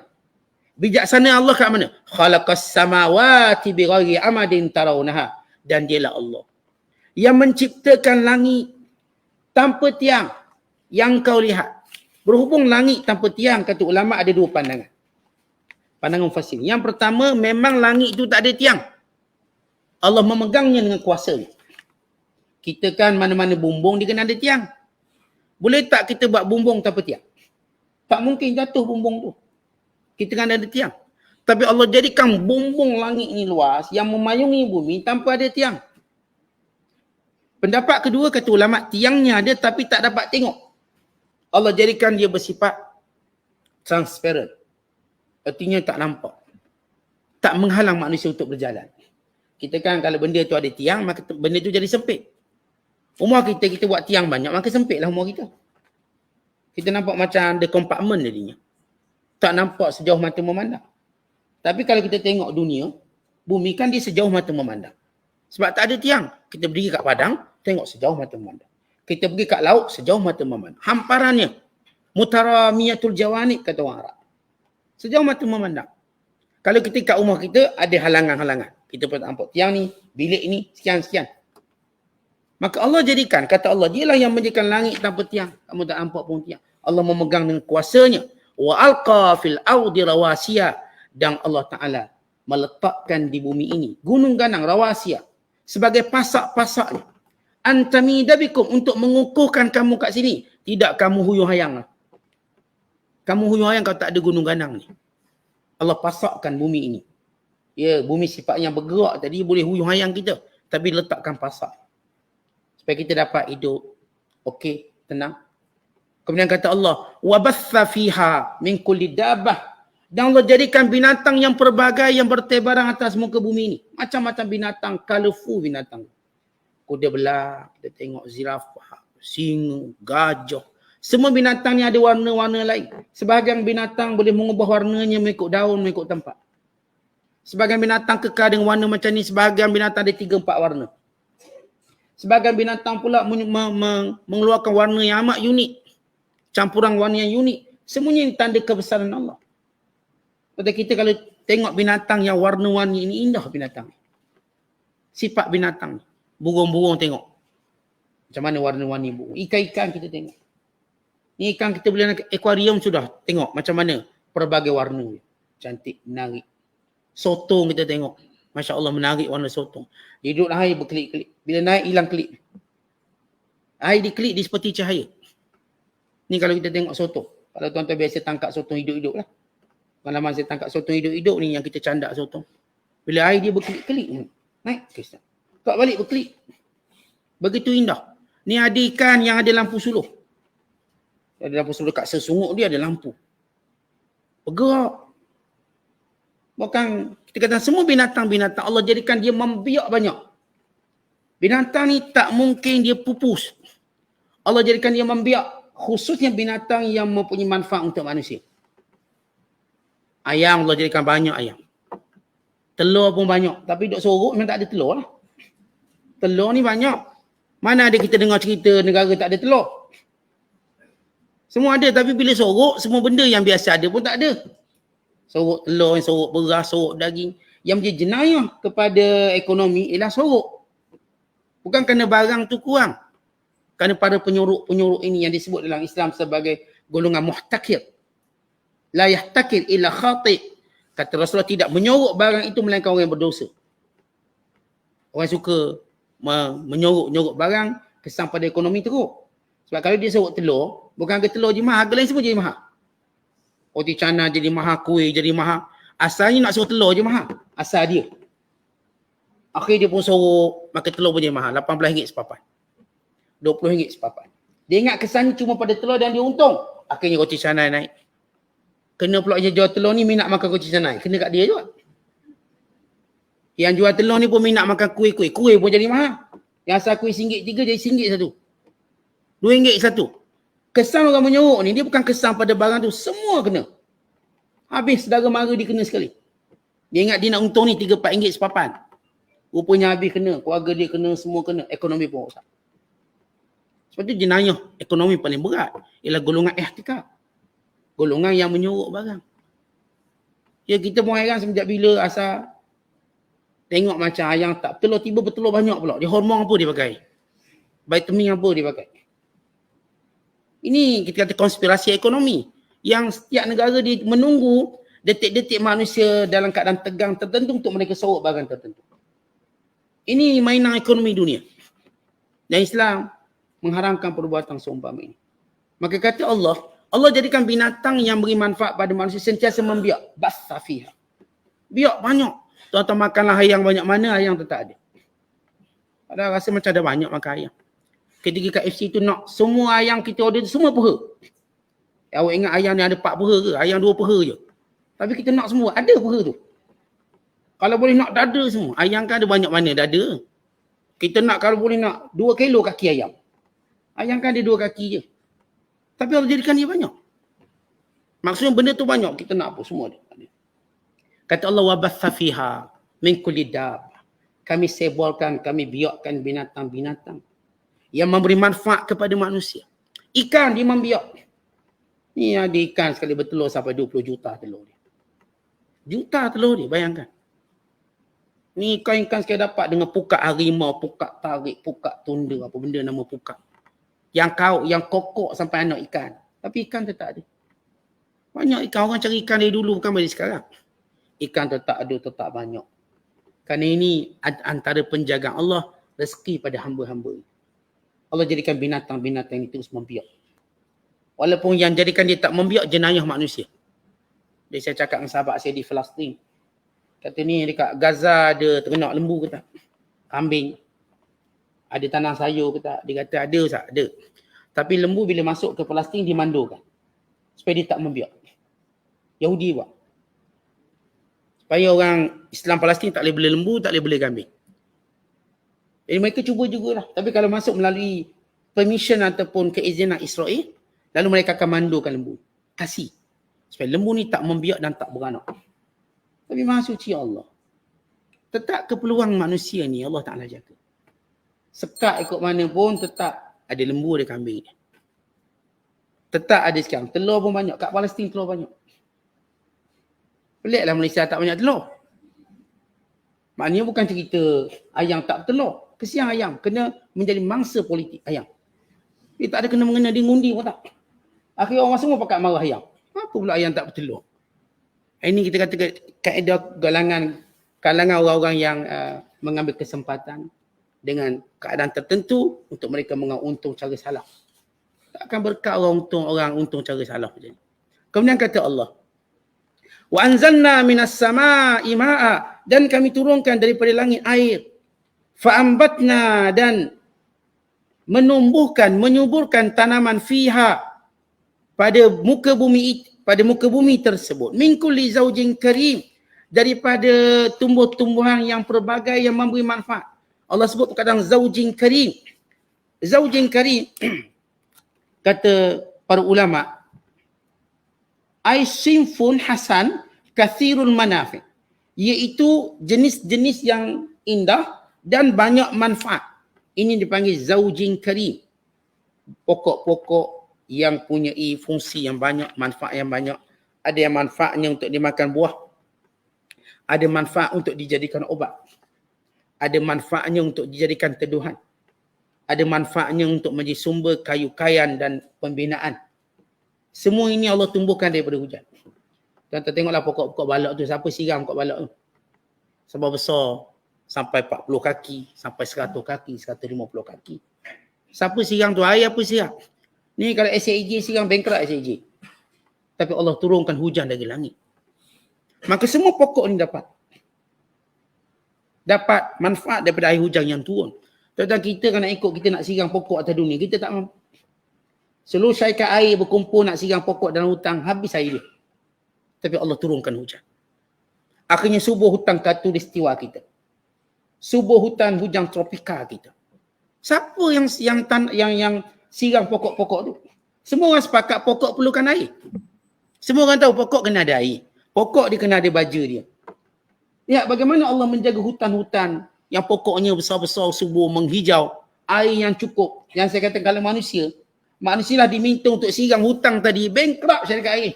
Speaker 3: Bijaksana Allah kat mana? Khalaqas samawati bighairi amadin tarawnaha. Dan dialah Allah yang menciptakan langit tanpa tiang yang kau lihat. Berhubung langit tanpa tiang, kata ulama ada dua pandangan. Pandangan mufassir. Yang pertama, memang langit itu tak ada tiang. Allah memegangnya dengan kuasa. Kita kan mana-mana bumbung dia kena ada tiang. Boleh tak kita buat bumbung tanpa tiang? Tak mungkin jatuh bumbung tu. Kita kan ada tiang. Tapi Allah jadikan bumbung langit ini luas yang memayungi bumi tanpa ada tiang. Pendapat kedua, kata ulama, tiangnya ada tapi tak dapat tengok. Allah jadikan dia bersifat transparent. Artinya tak nampak. Tak menghalang manusia untuk berjalan. Kita kan kalau benda tu ada tiang, maka benda tu jadi sempit. Rumah kita buat tiang banyak, maka sempitlah rumah kita. Kita nampak macam ada kompartmen jadinya. Tak nampak sejauh mata memandang. Tapi kalau kita tengok dunia, bumi kan dia sejauh mata memandang. Sebab tak ada tiang. Kita pergi kat padang, tengok sejauh mata memandang. Kita pergi kat laut, sejauh mata memandang. Hamparannya, mutaramiyatul jawanib, kata orang Arab. Sejauh mata memandang. Kalau kita kat rumah kita, ada halangan-halangan. Kita pun tak nampak tiang ni, bilik ni, sekian-sekian. Maka Allah jadikan, kata Allah, dialah yang menjadikan langit tanpa tiang. Kamu tak nampak pun tiang. Allah memegang dengan kuasanya. Wa alqa fil ardi rawasiya. Dan Allah Ta'ala meletakkan di bumi ini gunung ganang rawasiya sebagai pasak-pasaknya. Antamidabikum, untuk mengukuhkan kamu kat sini. Tidak kamu huyung hayang. Kamu huyung hayang kalau tak ada gunung ganang ni. Allah pasakkan bumi ini. Ya, bumi sifatnya bergerak tadi boleh huyung hayang kita. Tapi letakkan pasak. Supaya kita dapat hidup okey, tenang. Kemudian kata Allah, wabatha fiha min kulli dabbah. Dan Allah jadikan binatang yang pelbagai yang bertebaran atas muka bumi ini. Macam-macam binatang, colorful binatang. Kuda belah, kita tengok zirafah, singa, gajah. Semua binatang ni ada warna-warna lain. Sebahagian binatang boleh mengubah warnanya mengikut daun, mengikut tempat. Sebahagian binatang kekal dengan warna macam ni. Sebahagian binatang ada 3-4 warna. Sebagian binatang pula mengeluarkan warna yang amat unik. Campuran warna yang unik. Semuanya ini tanda kebesaran Allah. Pada kita kalau tengok binatang yang warna-warni ini, indah binatang. Sifat binatang. Burung-burung tengok. Macam mana warna-warni burung. Ikan-ikan kita tengok. Ni ikan kita beli dalam akuarium sudah. Tengok macam mana pelbagai warna. Cantik, menarik. Sotong kita tengok. Masya Allah menarik warna sotong. Dia duduk dalam air berkelip-kelip. Bila naik hilang kelip. Air dikelip dia seperti cahaya. Ni kalau kita tengok sotong. Kalau tuan-tuan biasa tangkap sotong hidup-hidup lah. Pengalaman saya tangkap sotong hidup-hidup ni yang kita candak sotong. Bila air dia berkelip-kelip. Naik ke sana. Kat balik berkelip. Begitu indah. Ni ada ikan yang ada lampu suluh. Ada lampu suluh kat sesungguh dia ada lampu. Bergerak. Bukan kita kata semua binatang-binatang Allah jadikan dia membiak banyak. Binatang ni tak mungkin dia pupus. Allah jadikan dia membiak. Khususnya binatang yang mempunyai manfaat untuk manusia. Ayam Allah jadikan banyak ayam. Telur pun banyak. Tapi duk sorok memang tak ada telur lah. Telur ni banyak. Mana ada kita dengar cerita negara tak ada telur. Semua ada tapi bila sorok semua benda yang biasa ada pun tak ada. Sorok telur, sorok beras, sorok daging. Yang menjadi jenayah kepada ekonomi ialah sorok. Bukan kerana barang tu kurang. Kerana para penyuruk-penyuruk ini yang disebut dalam Islam sebagai golongan muhtakir. La yahtakir illa khati'. Kata Rasulullah tidak menyorok barang itu melainkan orang yang berdosa. Orang suka menyorok barang kesan pada ekonomi teruk. Sebab kalau dia sorok telur, bukan ke telur je mahal, harga lain semua jadi mahal. Roti canai jadi mahal, kuih jadi mahal. Asalnya nak suruh telur je mahal. Asal dia. Akhir dia pun sorok, maka telur pun jadi mahal. RM18 sepapan. RM20 sepapan. Dia ingat kesannya cuma pada telur dan dia untung. Akhirnya roti canai naik. Kena pula yang jual telur ni minat makan roti canai. Kena kat dia juga. Yang jual telur ni pun minat makan kuih-kuih. Kuih pun jadi mahal. Yang asal kuih RM1.3 jadi RM1 satu. RM2 satu. Kesan orang menyorok ni, dia bukan kesan pada barang tu. Semua kena. Habis saudara mara dia kena sekali. Dia ingat dia nak untung ni RM3-4 sepapan. Rupanya habis kena. Keluarga dia kena, semua kena. Ekonomi pun rosak. Sebab tu jenayah ekonomi paling berat. Ialah golongan ihtikar. Golongan yang menyorok barang. Ya kita pun heran semenjak bila asal tengok macam ayam tak telur, tiba bertelur banyak pula. Dia hormon apa dia pakai? Vitamin apa dia pakai? Ini kita kata konspirasi ekonomi. Yang setiap negara dia menunggu detik-detik manusia dalam keadaan tegang tertentu untuk mereka sorok barang tertentu. Ini mainan ekonomi dunia. Dan Islam mengharamkan perbuatan seumpama ini. Maka kata Allah jadikan binatang yang beri manfaat pada manusia sentiasa membiak. Basafiha. Biak banyak. Tuan-tuan makanlah ayam banyak mana, ayam tetap ada. Padahal rasa macam ada banyak makan ayam. Ketika KFC tu nak semua ayam kita order tu semua peha. Awak ingat ayam ni ada 4 peha ke? Ayam 2 peha je. Tapi kita nak semua, ada peha tu. Kalau boleh nak dada semua. Ayam kan ada banyak mana dada. Kita nak kalau boleh nak 2 kilo kaki ayam. Ayam kan ada 2 kaki je. Tapi Allah jadikan dia banyak. Maksudnya benda tu banyak, kita nak apa semua ada. Kata Allah wabatha fiha min kulli dab. Kami sebolkan, kami biakkan binatang-binatang yang memberi manfaat kepada manusia. Ikan dia membiak. Ni ada ikan sekali bertelur sampai 20 juta telur dia. Juta telur dia, bayangkan. Ni ikan-ikan sekali dapat dengan pukat harimau, pukat tarik, pukat tunda, apa benda nama pukat. Yang kau, yang kokok sampai anak ikan. Tapi ikan tetap ada. Banyak ikan, orang cari ikan dari dulu bukan dari sekarang. Ikan tetap ada, tetap banyak. Kerana ini antara penjagaan Allah rezeki pada hamba-hamba. Allah jadikan binatang-binatang ini terus membiak. Walaupun yang jadikan dia tak membiak jenayah manusia. Jadi saya cakap dengan sahabat saya di Palestin. Kata ni dekat Gaza ada ternak lembu ke tak? Kambing. Ada tanah sayur ke tak? Dia kata ada tak? Ada. Tapi lembu bila masuk ke Palestin dimandurkan. Supaya dia tak membiak. Yahudi buat. Supaya orang Islam Palestin tak boleh beli lembu, tak boleh beli kambing. Jadi mereka cuba jugalah. Tapi kalau masuk melalui permission ataupun keizinan Israel, lalu mereka akan mandurkan lembu. Kasih. Supaya lembu ni tak membiak dan tak beranak. Tapi maha suci Allah. Tetap keperluan manusia ni Allah Ta'ala jaga. Sekat ikut mana pun tetap ada lembu, ada kambing. Tetap ada sekarang. Telur pun banyak. Kat Palestin telur banyak. Peliklah Malaysia tak banyak telur. Maknanya bukan cerita ayam tak bertelur. Kesian ayam. Kena menjadi mangsa politik ayam. Dia tak ada kena-mengena, dia ngundi pun tak. Akhirnya orang semua pakat marah ayam. Apa pula ayam tak bertelur? Ini kita kata kaedah kalangan orang-orang yang mengambil kesempatan dengan keadaan tertentu untuk mereka mengambil untung cara salah. Takkan berkat orang untung cara salah macam ni. Kemudian kata Allah, wa anzalna minas sama'i ma'a, dan kami turunkan daripada langit air, fa ambatna, dan menyuburkan tanaman fiha, pada muka bumi tersebut, min kulli zaujin karim, daripada tumbuh-tumbuhan yang pelbagai yang memberi manfaat. Allah sebut perkataan zaujin karim. Zaujin karim kata para ulama, ai sinfun hasan kathirul manafi', iaitu jenis-jenis yang indah dan banyak manfaat. Ini dipanggil zaujin karim. Pokok-pokok yang punya fungsi yang banyak, manfaat yang banyak. Ada yang manfaatnya untuk dimakan buah. Ada manfaat untuk dijadikan obat. Ada manfaatnya untuk dijadikan teduhan. Ada manfaatnya untuk menjadi sumber kayu kayan dan pembinaan. Semua ini Allah tumbuhkan daripada hujan. Tuan-tuan tengoklah pokok-pokok balak tu. Siapa siram pokok balak tu? Sebab besar. Sampai 40 kaki, sampai 100 kaki, 150 kaki. Siapa siram tu? Air apa siram? Ni kalau SAG siram, bankrupt SAG. Tapi Allah turunkan hujan dari langit. Maka semua pokok ni dapat manfaat daripada air hujan yang turun. Tuan-tuan, kita kan nak ikut, kita nak siram pokok atas dunia, kita tak mampu. Seluruh syarikat air berkumpul nak siram pokok dalam hutang, habis air dia. Tapi Allah turunkan hujan. Akhirnya subur hutan khatulistiwa kita. Subur hutan hujan tropika kita. Siapa yang siram pokok-pokok tu? Semua orang sepakat pokok perlukan air. Semua orang tahu pokok kena ada air. Pokok dia kena ada baja dia. Lihat bagaimana Allah menjaga hutan-hutan yang pokoknya besar-besar, subur, menghijau, air yang cukup. Yang saya kata kalau manusia lah diminta untuk siram hutang tadi, bankrupt syarikat air.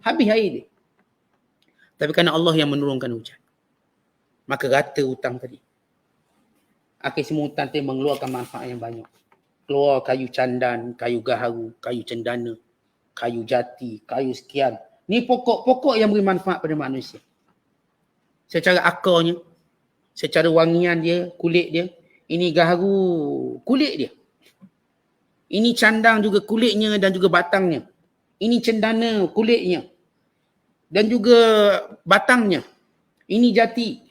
Speaker 3: Habis air dia. Tapi kerana Allah yang menurunkan hujan, maka rata hutang tadi. Akhir semua hutan tadi mengeluarkan manfaat yang banyak. Keluar kayu candan, kayu gaharu, kayu cendana, kayu jati, kayu sekian. Ni pokok-pokok yang beri manfaat pada manusia. Secara akarnya, secara wangian dia, kulit dia. Ini gaharu, kulit dia. Ini candang juga kulitnya dan juga batangnya. Ini cendana, kulitnya. Dan juga batangnya. Ini jati.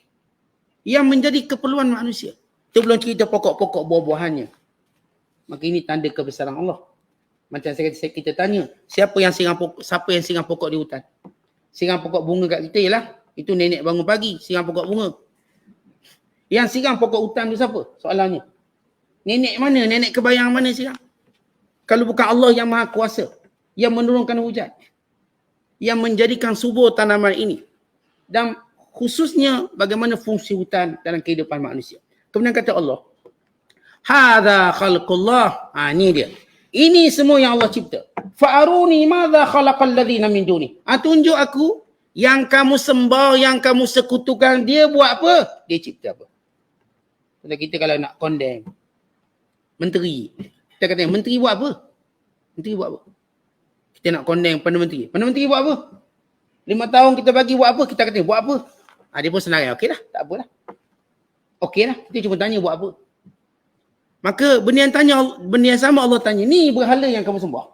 Speaker 3: Yang menjadi keperluan manusia. Itu belum cerita pokok-pokok buah-buahannya. Maka ini tanda kebesaran Allah. Macam kita tanya, siapa yang siram pokok di hutan? Siram pokok bunga kat kita ialah, itu nenek bangun pagi, siram pokok bunga. Yang siram pokok hutan tu siapa? Soalannya. Nenek mana? Nenek kebayang mana siram? Kalau bukan Allah yang maha kuasa, yang menurunkan hujan, yang menjadikan subur tanaman ini. Dan khususnya bagaimana fungsi hutan dalam kehidupan manusia. Kemudian kata Allah, hadza khalqullah. Ini dia. Ini semua yang Allah cipta. Fa'aruni madza khalaqal ladzina min duni. Tunjuk aku yang kamu sembah, yang kamu sekutukan, dia buat apa? Dia cipta apa? Kita kalau nak condemn menteri, kita kata menteri buat apa? Menteri buat apa? Kita nak condemn Perdana Menteri. Perdana Menteri buat apa? 5 tahun kita bagi buat apa? Kita kata buat apa? Dia pun senang. Okeylah, tak apalah. Okeylah, kita cuma tanya buat apa. Maka benda yang sama Allah tanya, ni berhala yang kamu sembah.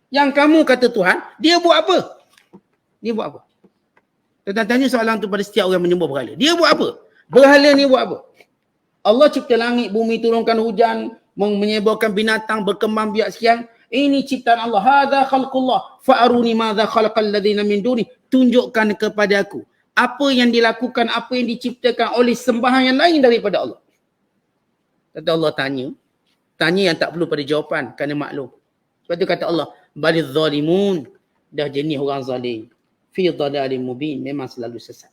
Speaker 3: Yang kamu kata Tuhan, dia buat apa? Dia buat apa? Kita tanya soalan tu pada setiap orang menyembah berhala. Dia buat apa? Berhala ni buat apa? Allah cipta langit, bumi, turunkan hujan, menyebarkan binatang, berkembang biak sekian. Ini ciptaan Allah. Hadza khalqullah. Fa'aruni madza khalaqal ladzina min duni. Tunjukkan kepada aku apa yang dilakukan, apa yang diciptakan oleh sembahan yang lain daripada Allah. Kata Allah tanya yang tak perlu pada jawapan kerana maklum. Sebab tu kata Allah, balidh zalimun, dah jenis orang zalim. Fi dhalalin mubin, memang selalu sesat.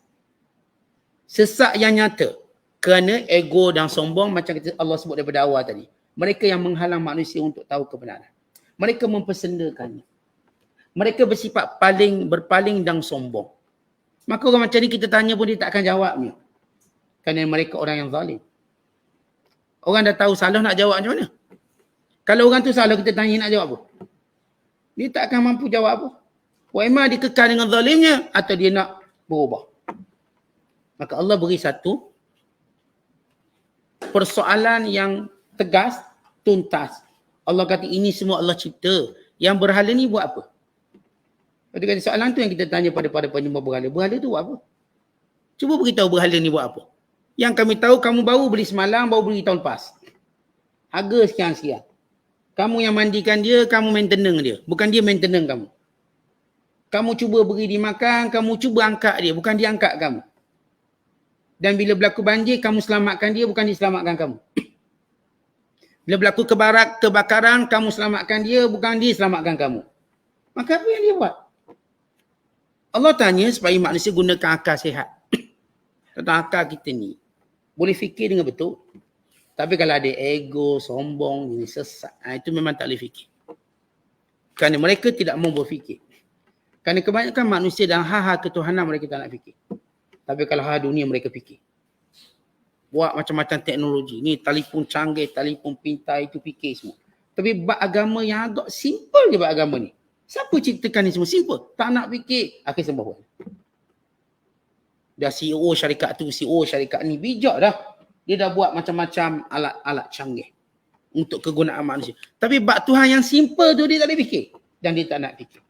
Speaker 3: Sesat yang nyata. Kerana ego dan sombong macam Allah sebut daripada awal tadi. Mereka yang menghalang manusia untuk tahu kebenaran. Mereka mempersendakannya. Mereka bersifat berpaling dan sombong. Maka orang macam ni kita tanya pun dia tak akan jawabnya. Kerana mereka orang yang zalim. Orang dah tahu salah nak jawab macam mana? Kalau orang tu salah kita tanya nak jawab apa? Dia tak akan mampu jawab apa. Wa'imah dia kekal dengan zalimnya atau dia nak berubah. Maka Allah beri satu persoalan yang tegas, tuntas. Allah kata ini semua Allah cipta. Yang berhala ni buat apa? Lepas tu kata soalan tu yang kita tanya pada penyembah berhala. Berhala tu buat apa? Cuba beritahu berhala ni buat apa? Yang kami tahu kamu baru beli semalam, baru beli tahun lepas. Harga sekian-sekian. Kamu yang mandikan dia, kamu maintenance dia. Bukan dia maintenance kamu. Kamu cuba beri dia makan, kamu cuba angkat dia. Bukan dia angkat kamu. Dan bila berlaku banjir, kamu selamatkan dia, bukan dia selamatkan kamu. Bila berlaku kebakaran, kamu selamatkan dia, bukan dia selamatkan kamu. Maka apa yang dia buat? Allah tanya supaya manusia gunakan akal sihat. Tentang akal kita ni. Boleh fikir dengan betul. Tapi kalau ada ego, sombong, ini sesat, itu memang tak boleh fikir. Kerana mereka tidak mau berfikir. Kerana kebanyakan manusia dalam hal-hal ketuhanan mereka tak nak fikir. Tapi kalau hal dunia mereka fikir. Buat macam-macam teknologi. Ni telefon canggih, telefon pintar, itu fikir semua. Tapi bab agama yang agak simple je bab agama ni. Siapa ciptakan ni semua? Simple. Tak nak fikir, akhir sembah buat. Dah CEO syarikat tu, CEO syarikat ni, bijak dah. Dia dah buat macam-macam alat-alat canggih untuk kegunaan manusia. Tapi bab Tuhan yang simple tu dia tak boleh fikir. Dan dia tak nak fikir.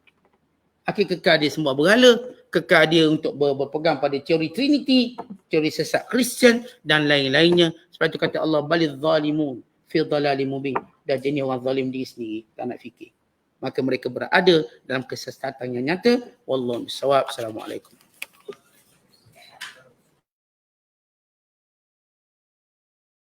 Speaker 3: Akhir kekal dia sembah berhala, kekal dia untuk berpegang pada teori Trinity, teori sesat Kristian dan lain-lainnya. Sebab itu kata Allah, balidh zalimun fi dhalalim mubin. Dan jenis orang zalim diri sendiri, tak nak fikir. Maka mereka berada dalam kesesatan yang nyata. Wallahu bissawab. Assalamualaikum.